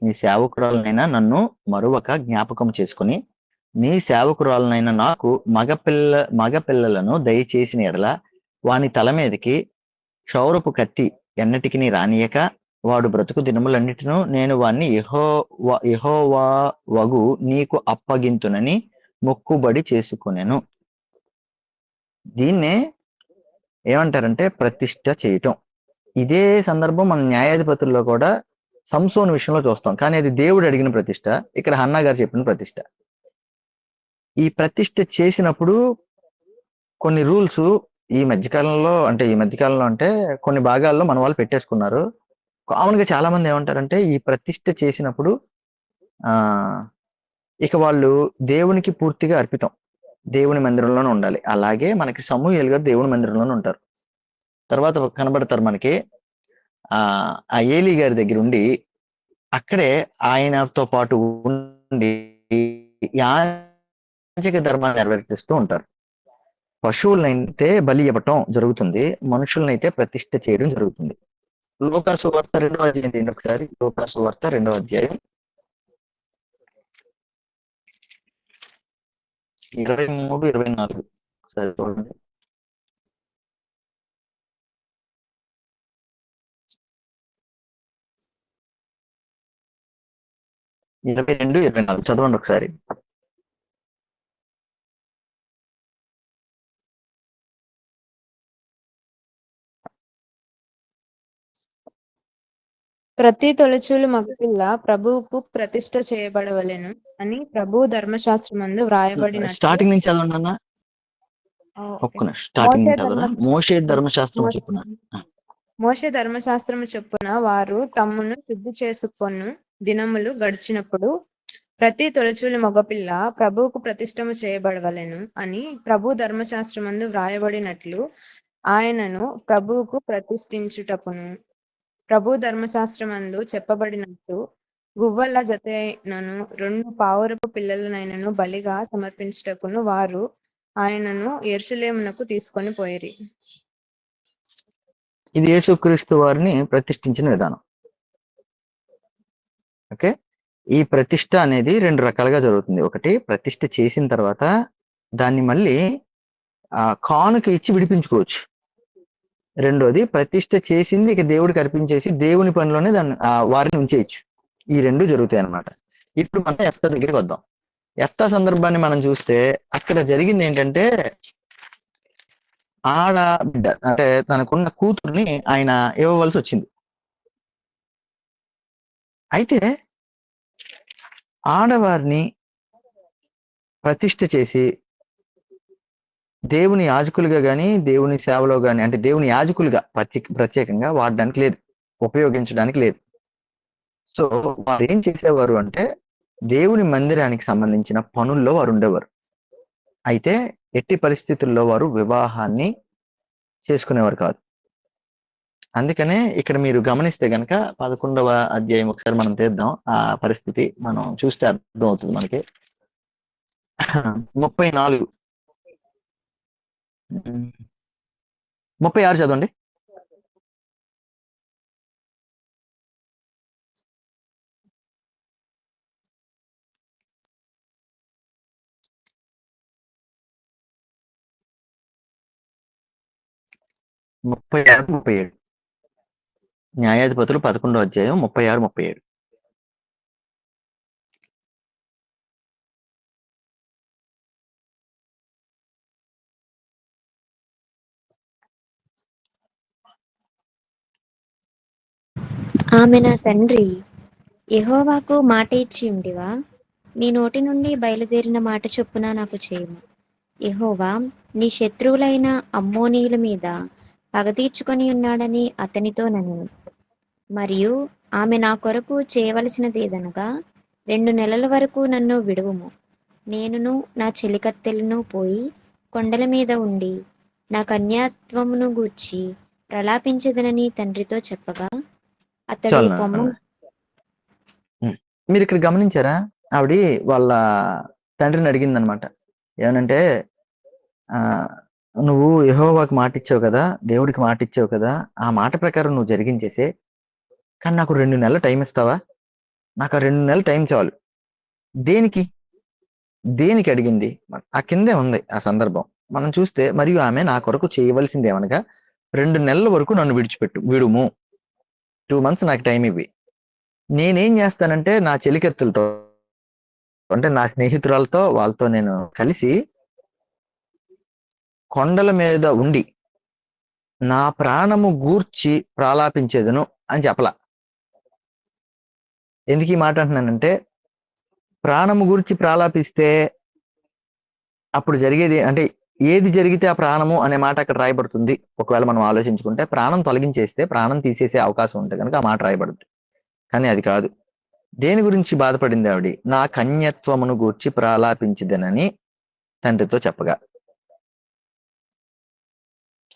నీ సేవకురాలనైనా నన్ను మరొక జ్ఞాపకం చేసుకుని నీ సేవకురాలనైన నాకు మగపిల్లలను దయచేసిన ఎడల వాని తల మీదకి క్షౌరపు కత్తి ఎన్నటికి రానియక వాడు బ్రతుకు దినములన్నిటిను నేను వాణ్ణి యెహోవా వగు నీకు అప్పగింతునని మొక్కుబడి చేసుకొనెను. దీన్నే ఏమంటారంటే ప్రతిష్ఠ చేయటం. ఇదే సందర్భం మన న్యాయాధిపతుల్లో కూడా సంసోను విషయంలో చూస్తాం. కానీ అది దేవుడు అడిగిన ప్రతిష్ఠ, ఇక్కడ హన్నా గారు చెప్పిన ప్రతిష్ఠ. ఈ ప్రతిష్ఠ చేసినప్పుడు కొన్ని రూల్స్ ఈ మధ్యకాలంలో అంటే కొన్ని భాగాల్లో మన వాళ్ళు పెట్టేసుకున్నారు. కామన్ గా చాలా మంది ఏమంటారంటే ఈ ప్రతిష్ఠ చేసినప్పుడు ఆ ఇక వాళ్ళు దేవునికి పూర్తిగా అర్పితం, దేవుని మందిరంలోనే ఉండాలి. అలాగే మనకి సమూయేలు గారు దేవుని మందిరంలోనే ఉంటారు. తర్వాత కనబడతారు మనకి ఆ ఏలీ గారి దగ్గర ఉండి అక్కడే ఆయనతో పాటు ఉండి యాజక ధర్మాన్ని నెరవేర్పిస్తూ ఉంటారు. పశువులనైతే బలి ఇవ్వటం జరుగుతుంది, మనుషులనైతే ప్రతిష్ఠ చేయడం జరుగుతుంది. లోకాసు వార్త 2వ అధ్యాయం ఏంటి ఒకసారి? లోకాసు వార్త 2వ అధ్యాయం 23-24 ఒకసారి చూడండి. ఇరవై 22-24 చదవండి ఒకసారి. ప్రతి తొలిచూలు మగపిల్ల ప్రభువుకు ప్రతిష్ఠ చేయబడవలెను అని ప్రభువు ధర్మశాస్త్రమందు వ్రాయబడినట్లు. స్టార్టింగ్ నుంచి చదవండి అన్న. స్టార్టింగ్ నుంచి చదవరా? మోషే ధర్మశాస్త్రం చెప్పున. మోషే ధర్మశాస్త్రము చొప్పున వారు తమ్మును శుద్ధి చేసుకొను దినములు గడిచినప్పుడు ప్రతి తొలిచూలు మగపిల్ల ప్రభువుకు ప్రతిష్టము చేయబడవలెను అని ప్రభు ధర్మశాస్త్రమందు వ్రాయబడినట్లు ఆయనను ప్రభువుకు ప్రతిష్ఠించుటకును ప్రభు ధర్మశాస్త్రమందు చెప్పబడినట్టు గువ్వల జతైనను 2 పావురపు పిల్లలనైనను బలిగా సమర్పించుటకును వారు ఆయనను యెరూషలేమునకు తీసుకొని పోయిరి. ఇది యేసుక్రీస్తు వారిని ప్రతిష్ఠించిన విధానం. ఓకే, ఈ ప్రతిష్ఠ అనేది 2 రకాలుగా జరుగుతుంది. ఒకటి, ప్రతిష్ఠ చేసిన తర్వాత దాన్ని మళ్ళీ కానుక ఇచ్చి విడిపించుకోవచ్చు. రెండోది, ప్రతిష్ఠ చేసింది ఇక దేవుడికి అర్పించేసి దేవుని పనిలోనే దాన్ని వారిని ఉంచేయచ్చు. ఈ 2 జరుగుతాయి అన్నమాట. ఇప్పుడు మనం యెఫ్తా దగ్గరికి వద్దాం. యెఫ్తా సందర్భాన్ని మనం చూస్తే అక్కడ జరిగింది ఏంటంటే ఆడబిడ్డ అంటే తనకున్న కూతుర్ని ఆయన ఇవ్వవలసి వచ్చింది. అయితే ఆడవారిని ప్రతిష్ఠ చేసి దేవుని యాజకులుగా కానీ దేవుని సేవలో కానీ అంటే దేవుని యాజకులుగా ప్రత్యేకంగా వాడడానికి లేదు, ఉపయోగించడానికి లేదు. సో వారు ఏం చేసేవారు అంటే దేవుని మందిరానికి సంబంధించిన పనుల్లో వారు ఉండేవారు. అయితే ఎట్టి పరిస్థితుల్లో వారు వివాహాన్ని చేసుకునేవారు కాదు. అందుకనే ఇక్కడ మీరు గమనిస్తే గనక 11వ అధ్యాయం ఒకసారి మనం తీద్దాం. ఆ పరిస్థితి మనం చూస్తే అర్థం అవుతుంది మనకి. 34 36 చదవండి. ముప్పై 37 న్యాయాధిపతులు 11వ అధ్యాయం 36-37. ఆమె నా తండ్రి యెహోవాకు మాట ఇచ్చి ఉండివా, నీ నోటి నుండి బయలుదేరిన మాట చొప్పున నాకు చేయము. యెహోవా నీ శత్రువులైన అమ్మోనీయుల మీద పగ తీర్చుకొని ఉన్నాడని అతనితో నన్ను. మరియు ఆమె నా కొరకు చేయవలసినదేదనగా 2 నెలల వరకు నన్ను విడువుము. నేనును నా చెలికత్తెలను పోయి కొండల మీద ఉండి నా కన్యాత్వమును గూర్చి ప్రలాపించదనని తండ్రితో చెప్పగా అతడు పొమ్ము. మీరు ఇక్కడ గమనించారా? ఆవిడ వాళ్ళ తండ్రిని అడిగింది అనమాట. ఏమనంటే నువ్వు యెహోవాకి మాట ఇచ్చావు కదా, దేవుడికి మాట ఇచ్చావు కదా, ఆ మాట ప్రకారం నువ్వు జరిగించేసే, కానీ నాకు 2 నెలలు టైం ఇస్తావా? నాకు ఆ 2 నెలలు టైం చాలు. దేనికి అడిగింది? ఆ కిందే ఉంది ఆ సందర్భం మనం చూస్తే. మరియు ఆమె నా కొరకు చేయవలసింది ఏమనగా 2 నెలల వరకు నన్ను విడుము. 2 మంత్స్ నాకు టైం ఇవ్వి. నేనేం చేస్తానంటే నా చెలికత్తెలతో అంటే నా స్నేహితురాలతో వాళ్ళతో నేను కలిసి కొండల మీద ఉండి నా ప్రాణము గూర్చి ప్రాలాపించేదను అని చెప్పలా. ఎందుకు ఈ మాట అంటున్నానంటే, ప్రాణము గురించి ప్రాలాపిస్తే అప్పుడు జరిగేది అంటే ఏది జరిగితే ఆ ప్రాణము అనే మాట అక్కడ రాయబడుతుంది. ఒకవేళ మనం ఆలోచించుకుంటే ప్రాణం తొలగించేస్తే ప్రాణం తీసేసే అవకాశం ఉంటే కనుక ఆ మాట రాయబడుతుంది. కానీ అది కాదు. దేని గురించి బాధపడింది ఆవిడ? నా కన్యత్వమును గూర్చి ప్రాలాపించదనని తండ్రితో చెప్పగా.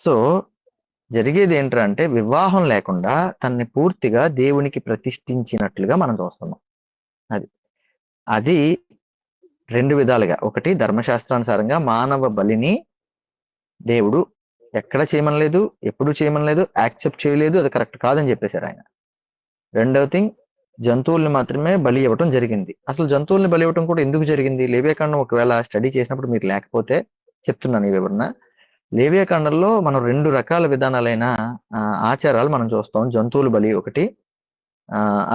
సో జరిగేది ఏంట్రా అంటే వివాహం లేకుండా తనని పూర్తిగా దేవునికి ప్రతిష్ఠించినట్లుగా మనం చూస్తున్నాం. అది 2 విధాలుగా. ఒకటి, ధర్మశాస్త్రానుసారంగా మానవ బలిని దేవుడు ఎక్కడ చేయమనలేదు, ఎప్పుడు చేయమనలేదు, యాక్సెప్ట్ చేయలేదు, అది కరెక్ట్ కాదని చెప్పేశారు ఆయన. రెండవ థింగ్, జంతువుల్ని మాత్రమే బలి ఇవ్వటం జరిగింది. అసలు జంతువుల్ని బలి ఇవ్వటం కూడా ఎందుకు జరిగింది? లేవియాకాండం ఒకవేళ స్టడీ చేసినప్పుడు మీరు లేకపోతే చెప్తున్నాను ఈ వివరణ. లేవియాకాండంలో మనం 2 రకాల విధానాలైన ఆచారాలు మనం చూస్తాం. జంతువుల బలి ఒకటి,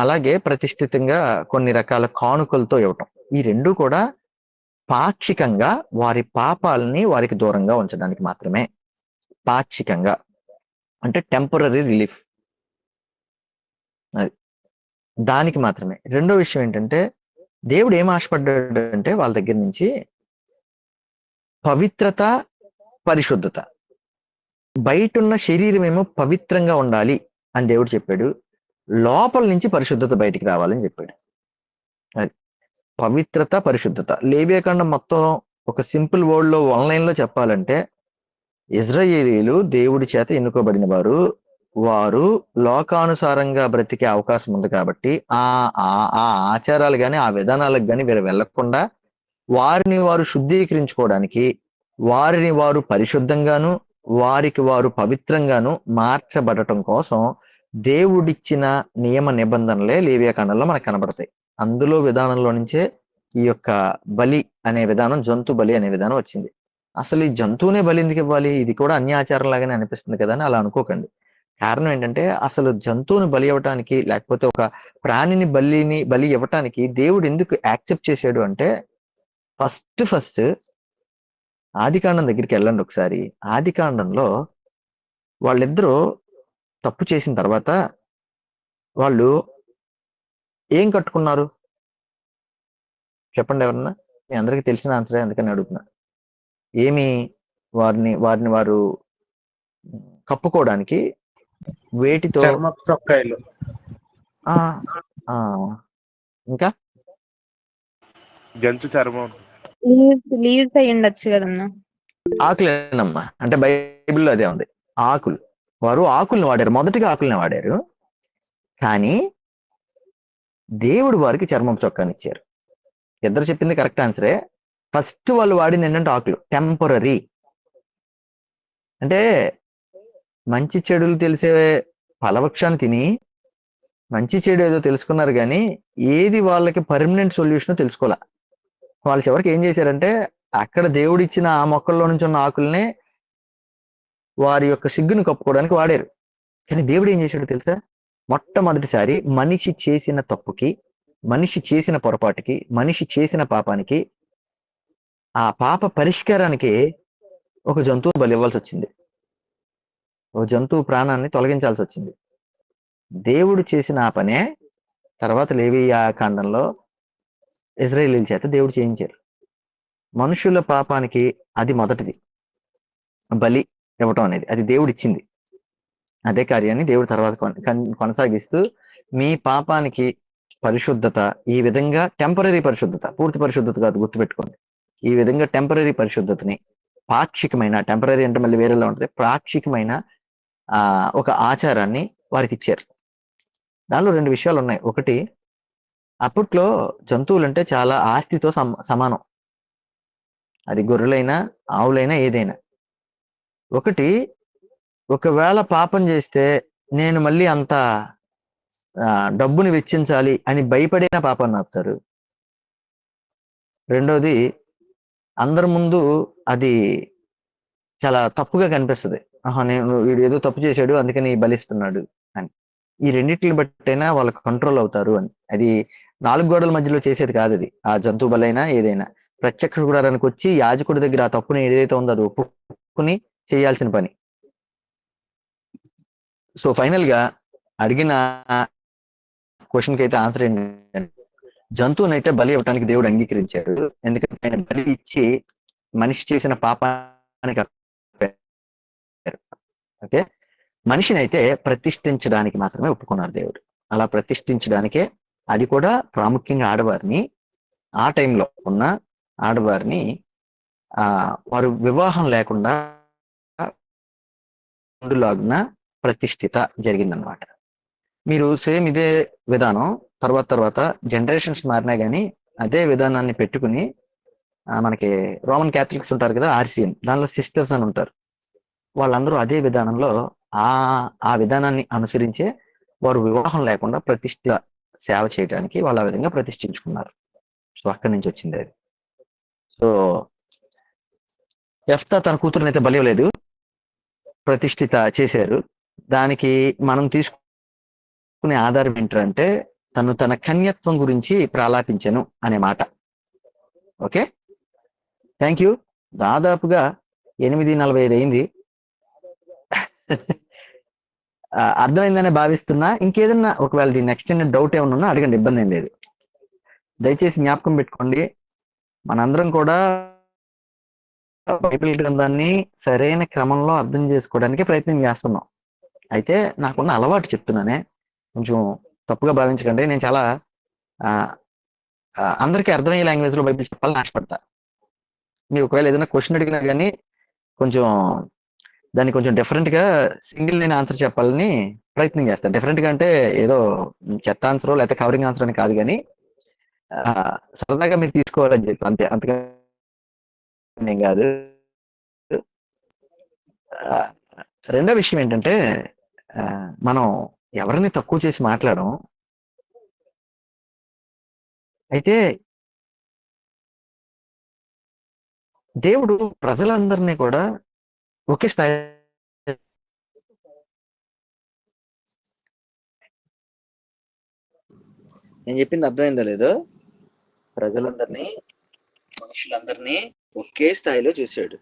అలాగే ప్రతిష్ఠితంగా కొన్ని రకాల కానుకలతో ఇవ్వటం. ఈ 2 కూడా పాక్షికంగా వారి పాపాలని వారికి దూరంగా ఉంచడానికి మాత్రమే. పాక్షికంగా అంటే టెంపరరీ రిలీఫ్, అది దానికి మాత్రమే. రెండో విషయం ఏంటంటే దేవుడు ఏం ఆశపడ్డాడంటే వాళ్ళ దగ్గర నుంచి పవిత్రత, పరిశుద్ధత. బయటున్న శరీరం ఏమో పవిత్రంగా ఉండాలి అని దేవుడు చెప్పాడు, లోపల నుంచి పరిశుద్ధత బయటికి రావాలని చెప్పాడు. అది పవిత్రత, పరిశుద్ధత. లేవియాకాండం మొత్తం ఒక సింపుల్ వర్డ్ లో ఆన్లైన్ లో చెప్పాలంటే, ఇజ్రాయేలీలు దేవుడి చేత ఎన్నుకోబడిన వారు, వారు లోకానుసారంగా బ్రతికే అవకాశం ఉంది కాబట్టి ఆ ఆచారాలు గాని ఆ విధానాలకు గాని వీరు వెళ్లకుండా వారిని వారు శుద్ధీకరించుకోవడానికి, వారిని వారు పరిశుద్ధంగాను వారికి వారు పవిత్రంగాను మార్చబడటం కోసం దేవుడిచ్చిన నియమ నిబంధనలే లేవియాకాండంలో మనకు కనబడతాయి. అందులో విధానంలో నుంచే ఈ యొక్క బలి అనే విధానం, జంతు బలి అనే విధానం వచ్చింది. అసలు ఈ జంతువునే బలి ఎందుకు ఇవ్వాలి? ఇది కూడా అన్యాచారం లాగానే అనిపిస్తుంది కదా అని అలా అనుకోకండి. కారణం ఏంటంటే అసలు జంతువుని బలి ఇవ్వటానికి, లేకపోతే ఒక ప్రాణిని బలి ఇవ్వటానికి దేవుడు ఎందుకు యాక్సెప్ట్ చేశాడు అంటే, ఫస్ట్ ఆదికాండం దగ్గరికి వెళ్ళండి ఒకసారి. ఆదికాండంలో వాళ్ళిద్దరూ తప్పు చేసిన తర్వాత వాళ్ళు ఏం కట్టుకున్నారు చెప్పండి ఎవరన్నా? మీ అందరికీ తెలిసిన ఆన్సరే, అందుకని అడుగుతున్నా. ఏమి వారిని వారు కప్పుకోవడానికి వేటితో? చర్మపు చొక్కాయలు. ఇంకా జంతు చర్మం. లీవ్స్ అయి ఉండొచ్చు కదన్నా. ఆకులేనమ్మా, అంటే బైబిల్లో అదే ఉంది. ఆకులు. వారు ఆకుల్ని వాడారు, మొదటిగా ఆకుల్ని వాడారు. కానీ దేవుడు వారికి చర్మం చొక్కాని ఇచ్చారు. ఇద్దరు చెప్పింది కరెక్ట్ ఆన్సరే. ఫస్ట్ వాళ్ళు వాడింది ఏంటంటే ఆకులు, టెంపరరీ. అంటే మంచి చెడులు తెలిసే ఫలవృక్షాన్ని తిని మంచి చెడు ఏదో తెలుసుకున్నారు, కానీ ఏది వాళ్ళకి పర్మనెంట్ సొల్యూషన్ తెలుసుకోలే. వాళ్ళు చివరికి ఏం చేశారంటే అక్కడ దేవుడు ఇచ్చిన ఆ మొక్కల్లో నుంచి ఉన్న ఆకుల్నే వారి యొక్క సిగ్గును కప్పుకోవడానికి వాడారు. కానీ దేవుడు ఏం చేశాడు తెలుసా? మొట్టమొదటిసారి మనిషి చేసిన తప్పుకి, మనిషి చేసిన పొరపాటుకి, మనిషి చేసిన పాపానికి, ఆ పాప పరిష్కారానికి ఒక జంతువు బలి ఇవ్వాల్సి వచ్చింది. ఒక జంతువు ప్రాణాన్ని తొలగించాల్సి వచ్చింది. దేవుడు చేసిన ఆ పనే తర్వాత లేవియాకాండంలో ఇజ్రాయేలీల చేత దేవుడు చేయించారు. మనుషుల పాపానికి అది మొదటిది, బలి ఇవ్వటం అనేది. అది దేవుడు ఇచ్చింది. అదే కార్యాన్ని దేవుడు తర్వాత కొనసాగిస్తూ మీ పాపానికి పరిశుద్ధత, ఈ విధంగా టెంపరరీ పరిశుద్ధత, పూర్తి పరిశుద్ధత కాదు, గుర్తుపెట్టుకోండి. ఈ విధంగా టెంపరరీ పరిశుద్ధతని, పాక్షికమైన, టెంపరరీ అంటే మళ్ళీ వేరేలా ఉంటుంది, పాక్షికమైన ఒక ఆచారాన్ని వారికి ఇచ్చారు. దానిలో 2 విషయాలు ఉన్నాయి. ఒకటి, అప్పట్లో జంతువులంటే చాలా ఆస్తితో సమానం. అది గొర్రెలైనా ఆవులైనా ఏదైనా. ఒకటి, ఒకవేళ పాపం చేస్తే నేను మళ్ళీ అంత డబ్బుని వెచ్చించాలి అని భయపడిన పాపాన్ని ఆపుతారు. రెండోది, అందరి ముందు అది చాలా తప్పుగా కనిపిస్తుంది. నేను వీడు ఏదో తప్పు చేశాడు అందుకని బలిస్తున్నాడు అని. ఈ రెండిటిని బట్టైనా వాళ్ళు కంట్రోల్ అవుతారు అని. అది 4 గోడల మధ్యలో చేసేది కాదు అది. ఆ జంతువు బలైనా ఏదైనా. ప్రత్యక్ష గుడారానికి వచ్చి యాజకుడి దగ్గర ఆ తప్పుని ఏదైతే ఉందో అది ఒప్పుకొని చేయాల్సిన పని. సో ఫైనల్ గా అడిగిన క్వశ్చన్ కి అయితే ఆన్సర్ ఏంటంటే జంతువునైతే బలి ఇవ్వడానికి దేవుడు అంగీకరించారు. ఎందుకంటే ఆయన బలి ఇచ్చి మనిషి చేసిన పాపానికి ఓకే, మనిషిని అయితే ప్రతిష్ఠించడానికి మాత్రమే ఒప్పుకున్నారు దేవుడు. అలా ప్రతిష్ఠించడానికే, అది కూడా ప్రాముఖ్యంగా ఆడవారిని, ఆ టైంలో ఉన్న ఆడవారిని వారు వివాహం లేకుండా ఉండులాగున ప్రతిష్ఠిత జరిగిందనమాట. మీరు సేమ్ ఇదే విధానం తర్వాత జనరేషన్స్ మారినా కానీ అదే విధానాన్ని పెట్టుకుని మనకి రోమన్ క్యాథలిక్స్ ఉంటారు కదా, ఆర్సిఎం, దానిలో సిస్టర్స్ అని ఉంటారు. వాళ్ళందరూ అదే విధానంలో ఆ విధానాన్ని అనుసరించే వారు వివాహం లేకుండా ప్రతిష్ఠ సేవ చేయడానికి వాళ్ళు ఆ విధంగా ప్రతిష్ఠించుకున్నారు. సో అక్కడి నుంచి వచ్చింది అది. సో యెఫ్తా తన కూతురుని అయితే బలి ఇవ్వలేదు, ప్రతిష్ఠిత చేశారు. దానికి మనం తీసుకునే ఆధారం ఏంటంటే తను తన కన్యత్వం గురించి ప్రలాపించను అనే మాట. Okay, thank you. దాదాపుగా 8:45 అయింది. అర్థమైందనే భావిస్తున్నా. ఇంకేదన్నా ఒకవేళ దీని నెక్స్ట్ డౌట్ ఏమన్నా ఉన్నా అడగండి, ఇబ్బంది ఏం లేదు. దయచేసి జ్ఞాపకం పెట్టుకోండి, మనందరం కూడా బైబిల్ గ్రంథాన్ని సరైన క్రమంలో అర్థం చేసుకోవడానికి ప్రయత్నం చేస్తున్నాం. అయితే నాకున్న అలవాటు చెప్తున్నానే, కొంచెం తప్పుగా భావించకండి. నేను చాలా అందరికీ అర్థమయ్యే లాంగ్వేజ్ లో బైబిల్ చెప్పాలని ఆశపడతా. మీరు ఒకవేళ ఏదైనా క్వశ్చన్ అడిగినా కానీ కొంచెం దాన్ని కొంచెం డిఫరెంట్ గా సింగిల్ నేను ఆన్సర్ చెప్పాలని ప్రయత్నం చేస్తాను. డిఫరెంట్ గా అంటే ఏదో చెత్త ఆన్సర్ లేకపోతే కవరింగ్ ఆన్సర్ అని కాదు, కానీ సరదాగా మీరు తీసుకోవాలని చెప్పి అంతే, అంతగా ఏం కాదు. రెండో విషయం ఏంటంటే మనం ఎవరిని తక్కువ చేసి మాట్లాడడం. అయితే దేవుడు ప్రజలందరినీ కూడా ఒకే స్థాయి, నేను చెప్పింది అర్థమైందో లేదో, ప్రజలందరినీ, మనుషులందరినీ ఒకే స్థాయిలో చూశాడు.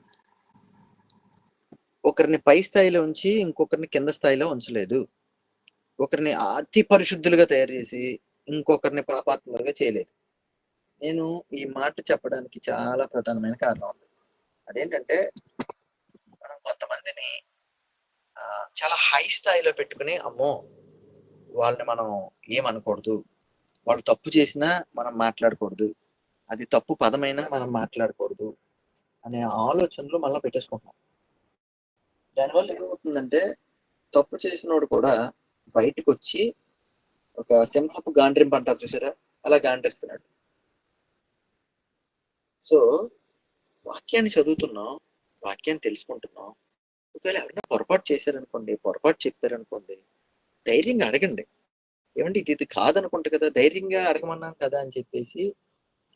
ఒకరిని పై స్థాయిలో ఉంచి ఇంకొకరిని కింద స్థాయిలో ఉంచలేదు. ఒకరిని అతి పరిశుద్ధులుగా తయారు చేసి ఇంకొకరిని పాపాత్ములుగా చేయలేదు. నేను ఈ మాట చెప్పడానికి చాలా ప్రధానమైన కారణం ఉంది. అదేంటంటే మనం కొంతమందిని చాలా హై స్థాయిలో పెట్టుకుని, అమ్మో వాళ్ళని మనం ఏమనకూడదు, వాళ్ళు తప్పు చేసినా మనం మాట్లాడకూడదు, అది తప్పు పదమైనా మనం మాట్లాడకూడదు అనే ఆలోచనలు మళ్ళీ పెట్టేసుకుంటాం. దానివల్ల ఏమవుతుందంటే తప్పు చేసినోడు కూడా బయటకు వచ్చి ఒక సింహపు గాండ్రింపు అంటారు చూసారా, అలా గాండ్రిస్తున్నాడు. సో వాక్యాన్ని చదువుతున్నాం, వాక్యాన్ని తెలుసుకుంటున్నాం. ఒకవేళ ఎవరైనా పొరపాటు చేశారనుకోండి, పొరపాటు చెప్పారనుకోండి, ధైర్యంగా అడగండి. ఏమంటే ఇది కాదనుకుంటా కదా, ధైర్యంగా అడగమన్నాను కదా అని చెప్పేసి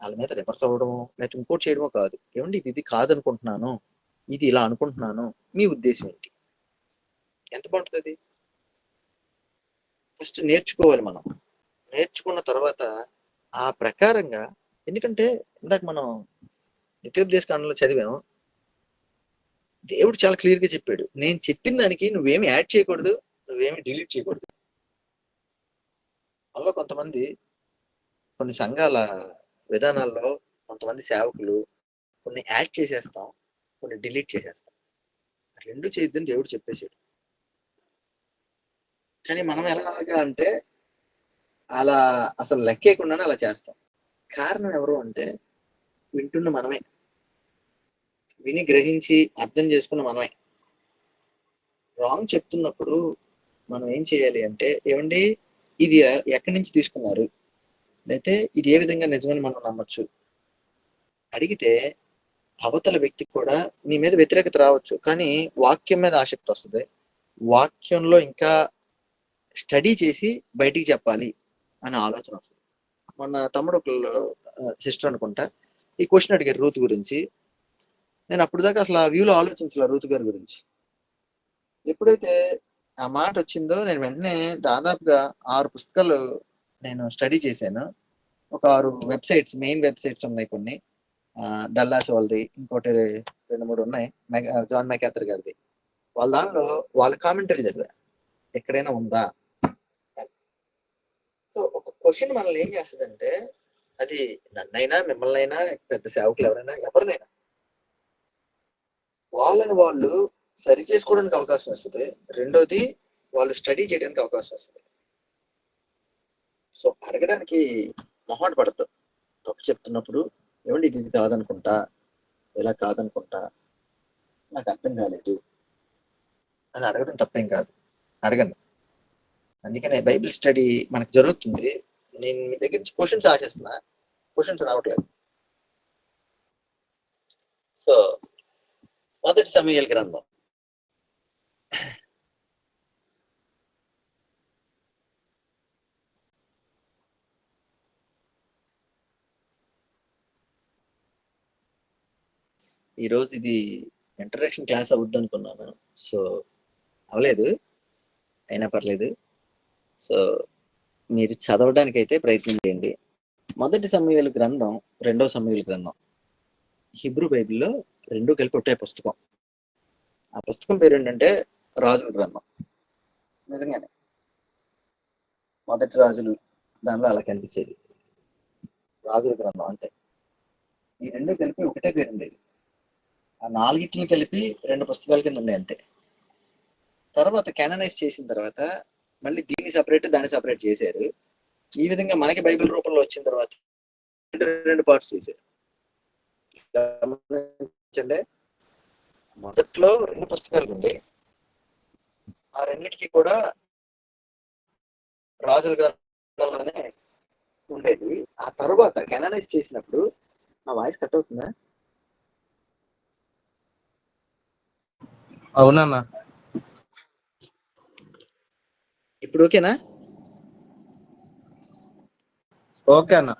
వాళ్ళ మీద రివర్స్ అవ్వడము లేకపోతే ఇంకోటి చేయడమో కాదు. ఏమండి ఇది కాదనుకుంటున్నాను, ఇది ఇలా అనుకుంటున్నాను, మీ ఉద్దేశం ఏంటి? ఎంత బాగుంటుంది. ఫస్ట్ నేర్చుకోవాలి మనం. నేర్చుకున్న తర్వాత ఆ ప్రకారంగా, ఎందుకంటే ఇందాక మనం నిత్యోపదేశ కాండంలో చదివాము, దేవుడు చాలా క్లియర్ గా చెప్పాడు, నేను చెప్పిన దానికి నువ్వేమి యాడ్ చేయకూడదు, నువ్వేమి డిలీట్ చేయకూడదు. అందులో కొంతమంది కొన్ని సంఘాల విధానాల్లో కొంతమంది సేవకులు కొన్ని యాడ్ చేసేస్తాం, కొన్ని డిలీట్ చేసేస్తాం. రెండు చేయొద్దని దేవుడు చెప్పేశాడు. కానీ మనం ఎలాగా అంటే అలా అసలు లెక్కేయకుండానే అలా చేస్తాం. కారణం ఎవరు అంటే వింటున్న మనమే, విని గ్రహించి అర్థం చేసుకున్న మనమే. రాంగ్ చెప్తున్నప్పుడు మనం ఏం చేయాలి అంటే, ఏమండి ఇది ఎక్కడి నుంచి తీసుకున్నారు, లేకపోతే ఇది ఏ విధంగా నిజమని మనం నమ్మచ్చు అడిగితే అవతల వ్యక్తికి కూడా నీ మీద వ్యతిరేకత రావచ్చు, కానీ వాక్యం మీద ఆసక్తి వస్తుంది. వాక్యంలో ఇంకా స్టడీ చేసి బయటికి చెప్పాలి అనే ఆలోచన వస్తుంది. మన తమ్ముడు సిస్టర్ అనుకుంటా ఈ క్వశ్చన్ అడిగారు రూత్ గురించి. నేను అప్పుడు దాకా అసలు ఆ వ్యూలో ఆలోచించాల రూత్ గారి గురించి. ఎప్పుడైతే ఆ మాట వచ్చిందో నేను వెంటనే దాదాపుగా 6 పుస్తకాలు నేను స్టడీ చేశాను. ఒక 6 వెబ్సైట్స్, మెయిన్ వెబ్సైట్స్ ఉన్నాయి కొన్ని. డల్లాస్ వాళ్ళది, ఇంకోటి 2, 3 ఉన్నాయి. జాన్ మెకాథర్ గారిది. వాళ్ళ దానిలో వాళ్ళ కామెంటరీలు చదివా, ఎక్కడైనా ఉందా. సో ఒక క్వశ్చన్ మనల్ని ఏం చేస్తుందంటే, అది నన్నైనా మిమ్మల్ని అయినా పెద్ద సేవకులు ఎవరైనా ఎవరినైనా వాళ్ళని వాళ్ళు సరి చేసుకోవడానికి అవకాశం వస్తుంది. రెండోది వాళ్ళు స్టడీ చేయడానికి అవకాశం వస్తుంది. సో అడగడానికి మొహాట పడద్దు. తప్పు చెప్తున్నప్పుడు ఏమండి ఇది కాదనుకుంటా, ఇలా కాదనుకుంటా, నాకు అర్థం కాలేదు అని అడగడం తప్పేం కాదు, అడగండి. అందుకనే బైబిల్ స్టడీ మనకు జరుగుతుంది. నేను మీ దగ్గర నుంచి క్వశ్చన్స్ ఆశిస్తున్నా, క్వశ్చన్స్ రావట్లేదు. సో మొదటి సమూయేలు గ్రంథం ఈరోజు ఇది ఇంట్రడక్షన్ క్లాస్ అవుద్ది అనుకున్నాను. సో అవలేదు, అయినా పర్లేదు. సో మీరు చదవడానికి అయితే ప్రయత్నం చేయండి. మొదటి సమూయేలు గ్రంథం, రెండవ సమూయేలు గ్రంథం హిబ్రూ బైబిల్లో రెండు కలిపి ఒకటే పుస్తకం. ఆ పుస్తకం పేరు ఏంటంటే రాజుల గ్రంథం. నిజంగానే మొదటి రాజులు దానిలో అలా కనిపించేది రాజుల గ్రంథం అంతే. ఈ రెండు కలిపి ఒకటే పేరు ఉండేది. ఆ 4 కలిపి 2 పుస్తకాల కింద ఉండే అంతే. తర్వాత క్యాననైజ్ చేసిన తర్వాత మళ్ళీ దీన్ని సపరేట్ దాన్ని సపరేట్ చేశారు. ఈ విధంగా మనకి బైబిల్ రూపంలో వచ్చిన తర్వాత 2 పార్ట్స్ చేశారు. గమనించండి, మొదట్లో 2 పుస్తకాలు ఉండే, ఆ రెండింటికి కూడా రాజుల గ్రంథంలోనే ఉండేది. ఆ తర్వాత క్యాననైజ్ చేసినప్పుడు, నా వాయిస్ కట్ అవుతుందా? అవునన్నా. ఇప్పుడు ఓకేనా? ఓకే అన్న.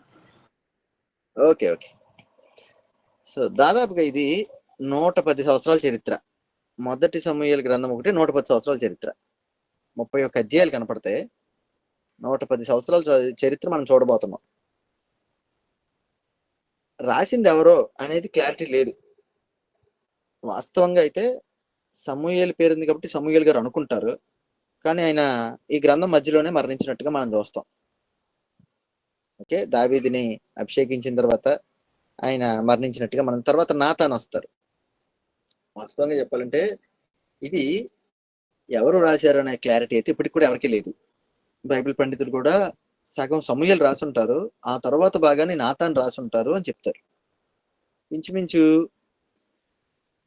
ఓకే. సో దాదాపుగా ఇది 110 సంవత్సరాల చరిత్ర. మొదటి సమూయేలు గ్రంథం ఒకటి 110 సంవత్సరాల చరిత్ర. 31 అధ్యాయాలు కనపడతాయి. 110 సంవత్సరాల చరిత్ర మనం చూడబోతున్నాం. రాసింది ఎవరో అనేది క్లారిటీ లేదు. వాస్తవంగా అయితే సమూయేలు పేరుంది కాబట్టి సమూయేలు గారు అనుకుంటారు. కానీ ఆయన ఈ గ్రంథం మధ్యలోనే మరణించినట్టుగా మనం చూస్తాం. ఓకే, దావీదుని అభిషేకించిన తర్వాత ఆయన మరణించినట్టుగా మనం, తర్వాత నాతాన్ వస్తారు. వాస్తవంగా చెప్పాలంటే ఇది ఎవరు రాశారు అనే క్లారిటీ అయితే ఇప్పటికి కూడా ఎవరికీ లేదు. బైబిల్ పండితులు కూడా సగం సమూయేలు రాసుంటారు, ఆ తర్వాత భాగాన్ని నాతాన్ రాసుంటారు అని చెప్తారు. ఇంచుమించు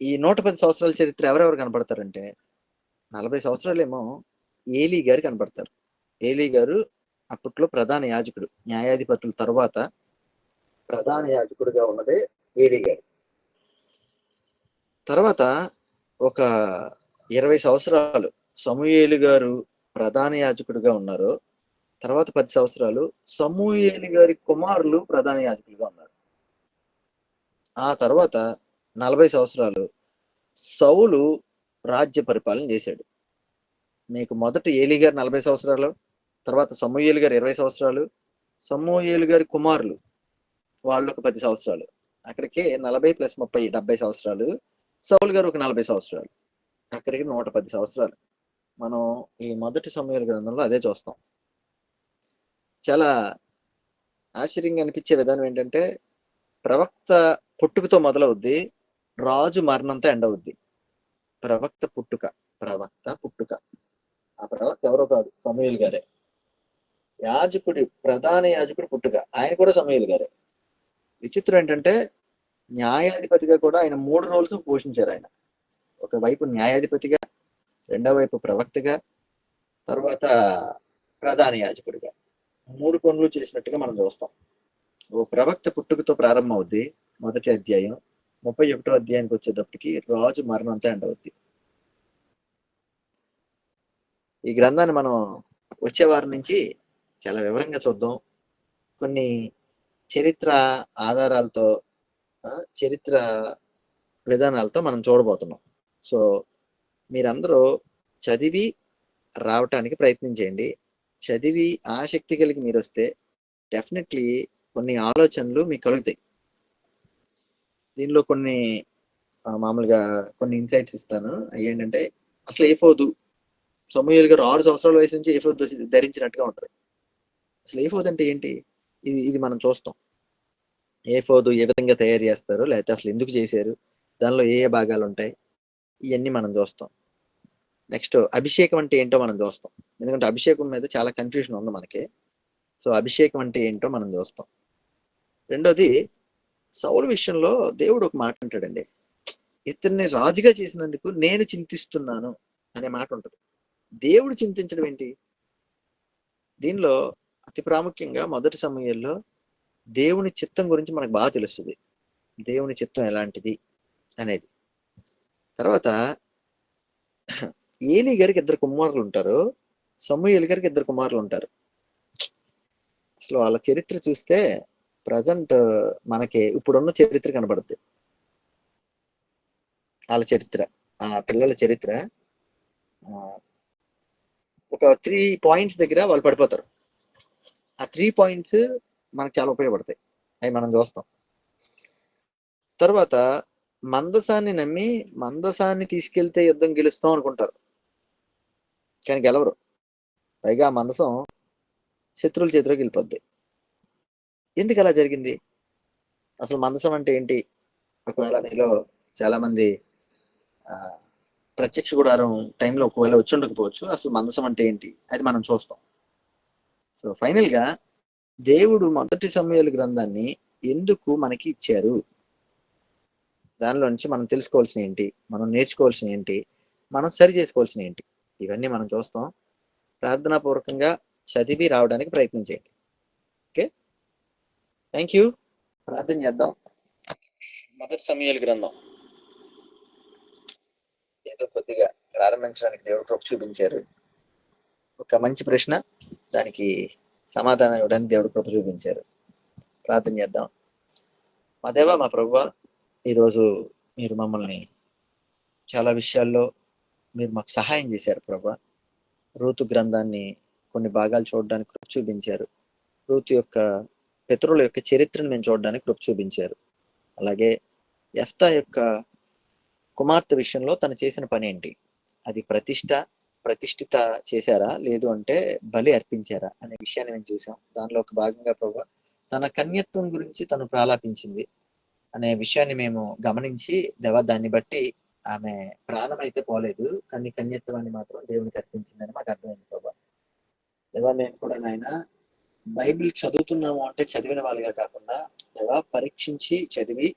ఈ 110 సంవత్సరాల చరిత్ర ఎవరెవరు కనపడతారంటే 40 సంవత్సరాలేమో ఏలీ గారు కనపడతారు. ఏలీ గారు అప్పట్లో ప్రధాన యాజకుడు, న్యాయాధిపతుల తర్వాత ప్రధాన యాజకుడిగా ఉన్నదే ఏలీ గారు. తర్వాత ఒక 20 సంవత్సరాలు సమూయేలు గారు ప్రధాన యాజకుడిగా ఉన్నారు. తర్వాత 10 సంవత్సరాలు సమూయేలు గారి కుమారులు ప్రధాన యాజకులుగా ఉన్నారు. ఆ తర్వాత 40 సంవత్సరాలు సౌలు రాజ్య పరిపాలన చేశాడు. మీకు మొదట ఏలీ గారు 40 సంవత్సరాలు, తర్వాత సమూయేలు గారు 20 సంవత్సరాలు, సమూయేలు గారి కుమారులు వాళ్ళు ఒక 10 సంవత్సరాలు. అక్కడికి 40 + 30 70 సంవత్సరాలు. సౌలు గారు ఒక 40 సంవత్సరాలు. అక్కడికి 110 సంవత్సరాలు. మనం ఈ మొదటి సమూయేలు గ్రంథంలో అదే చూస్తాం. చాలా ఆశ్చర్యంగా అనిపించే విధానం ఏంటంటే, ప్రవక్త పుట్టుకతో మొదలవుద్ది, రాజు మరణంతో ఎండ్ అవుద్ది. ప్రవక్త పుట్టుక. ఆ ప్రవక్త ఎవరో కాదు, సమూయేలు గారే. ప్రధాన యాజకుడి పుట్టుక, ఆయన కూడా సమూయేలు గారే. విచిత్రం ఏంటంటే, న్యాయాధిపతిగా కూడా ఆయన 3 రోల్స్ పోషించారు. ఆయన ఒకవైపు న్యాయాధిపతిగా, రెండో వైపు ప్రవక్తగా, తర్వాత ప్రధాన యాజకుడిగా 3 పనులు చేసినట్టుగా మనం చూస్తాం. ఓ ప్రవక్త పుట్టుకతో ప్రారంభం అవుద్ది మొదటి అధ్యాయం. 31వ అధ్యాయానికి వచ్చేటప్పటికి రాజు మరణంతో ఎండ్ అవుద్ది. ఈ గ్రంథాన్ని మనం వచ్చే వారం నుంచి చాలా వివరంగా చూద్దాం. కొన్ని చరిత్ర ఆధారాలతో, చరిత్ర విధానాలతో మనం చూడబోతున్నాం. సో మీరందరూ చదివి రావటానికి ప్రయత్నం చేయండి. చదివి ఆసక్తి కలిగి మీరు వస్తే డెఫినెట్లీ కొన్ని ఆలోచనలు మీకు కలుగుతాయి. దీనిలో కొన్ని మామూలుగా కొన్ని ఇన్సైట్స్ ఇస్తాను. ఏంటంటే అసలు ఏఫోదు సమూయేలు గారు 6 సంవత్సరాల వయసు నుంచి ఏఫోదు ధరించినట్టుగా ఉంటుంది. అసలు ఏఫోదు అంటే ఏంటి? ఇది మనం చూస్తాం. ఏఫోదు ఏ విధంగా తయారు చేస్తారు, లేకపోతే అసలు ఎందుకు చేశారు, దానిలో ఏ ఏ భాగాలు ఉంటాయి, ఇవన్నీ మనం చూస్తాం. నెక్స్ట్ అభిషేకం అంటే ఏంటో మనం చూస్తాం. ఎందుకంటే అభిషేకం మీద చాలా కన్ఫ్యూజన్ ఉంది మనకి. సో అభిషేకం అంటే ఏంటో మనం చూస్తాం. రెండోది సౌలు విషయంలో దేవుడు ఒక మాట అంటాడండి, ఇతన్ని రాజుగా చేసినందుకు నేను చింతిస్తున్నాను అనే మాట ఉంటుంది. దేవుడు చింతించడం ఏంటి? దీనిలో అతి ప్రాముఖ్యంగా మొదటి సమయంలో దేవుని చిత్తం గురించి మనకు బాగా తెలుస్తుంది. దేవుని చిత్తం ఎలాంటిది అనేది. తర్వాత ఏలీ గారికి 2 కుమారులు ఉంటారు, సమూయేలు గారికి 2 కుమారులు ఉంటారు. అసలు వాళ్ళ చరిత్ర చూస్తే ప్రజెంట్ మనకి ఇప్పుడున్న చరిత్ర కనబడుద్ది. వాళ్ళ చరిత్ర, ఆ పిల్లల చరిత్ర ఒక 3 పాయింట్స్ దగ్గర వాళ్ళు పడిపోతారు. ఆ 3 పాయింట్స్ మనకు చాలా ఉపయోగపడతాయి. అవి మనం చూస్తాం. తర్వాత మందసాన్ని నమ్మి మందసాన్ని తీసుకెళ్తే యుద్ధం గెలుస్తాం అనుకుంటారు, కానీ గెలవరు. పైగా ఆ మందసం శత్రువుల చేతిలోకి వెళ్ళిపోద్ది. ఎందుకు అలా జరిగింది? అసలు మందసం అంటే ఏంటి? ఒకవేళ మీలో చాలా మంది ప్రత్యక్ష గుడారం టైంలో ఒకవేళ వచ్చి ఉండకపోవచ్చు. అసలు మందసం అంటే ఏంటి అది మనం చూస్తాం. సో ఫైనల్ గా దేవుడు మొదటి సమూయేలు గ్రంథాన్ని ఎందుకు మనకి ఇచ్చారు, దానిలో నుంచి మనం తెలుసుకోవాల్సిన ఏంటి, మనం నేర్చుకోవాల్సిన ఏంటి, మనం సరి చేసుకోవాల్సిన ఏంటి, ఇవన్నీ మనం చూస్తాం. ప్రార్థనాపూర్వకంగా చదివి రావడానికి ప్రయత్నం చేయండి. Okay, thank you. ప్రార్థన చేద్దాం. మొదటి సమూయేలు గ్రంథం ఏదో కొద్దిగా ప్రారంభించడానికి దేవుడు కృప చూపించారు. ఒక మంచి ప్రశ్న, దానికి సమాధానం ఇవ్వడానికి దేవుడు కృప చూపించారు. ప్రార్థన చేద్దాం. మా దేవా, మా ప్రభువా, ఈరోజు మీరు మమ్మల్ని చాలా విషయాల్లో మీరు మాకు సహాయం చేశారు ప్రభువా. రూతు గ్రంథాన్ని కొన్ని భాగాలు చూడడానికి కృప చూపించారు. రూతు యొక్క పితరుల యొక్క చరిత్రను మేము చూడడానికి కృప చూపించారు. అలాగే యెఫ్తా యొక్క కుమార్తె విషయంలో తను చేసిన పని ఏంటి, అది ప్రతిష్ఠిత చేశారా, లేదు అంటే బలి అర్పించారా అనే విషయాన్ని మేము చూసాం. దానిలో ఒక భాగంగా ప్రభువా తన కన్యత్వం గురించి తను ప్రాలాపించింది అనే విషయాన్ని మేము గమనించి, దేవా దాన్ని బట్టి ఆమె ప్రాణం అయితే పోలేదు, కానీ కన్యత్వాన్ని మాత్రం దేవునికి అర్పించిందని మాకు అర్థమైంది ప్రభా. దేవా మేము కూడా నాయన బైబిల్ చదువుతున్నాము అంటే చదివిన వాళ్ళుగా కాకుండా దేవా పరీక్షించి చదివి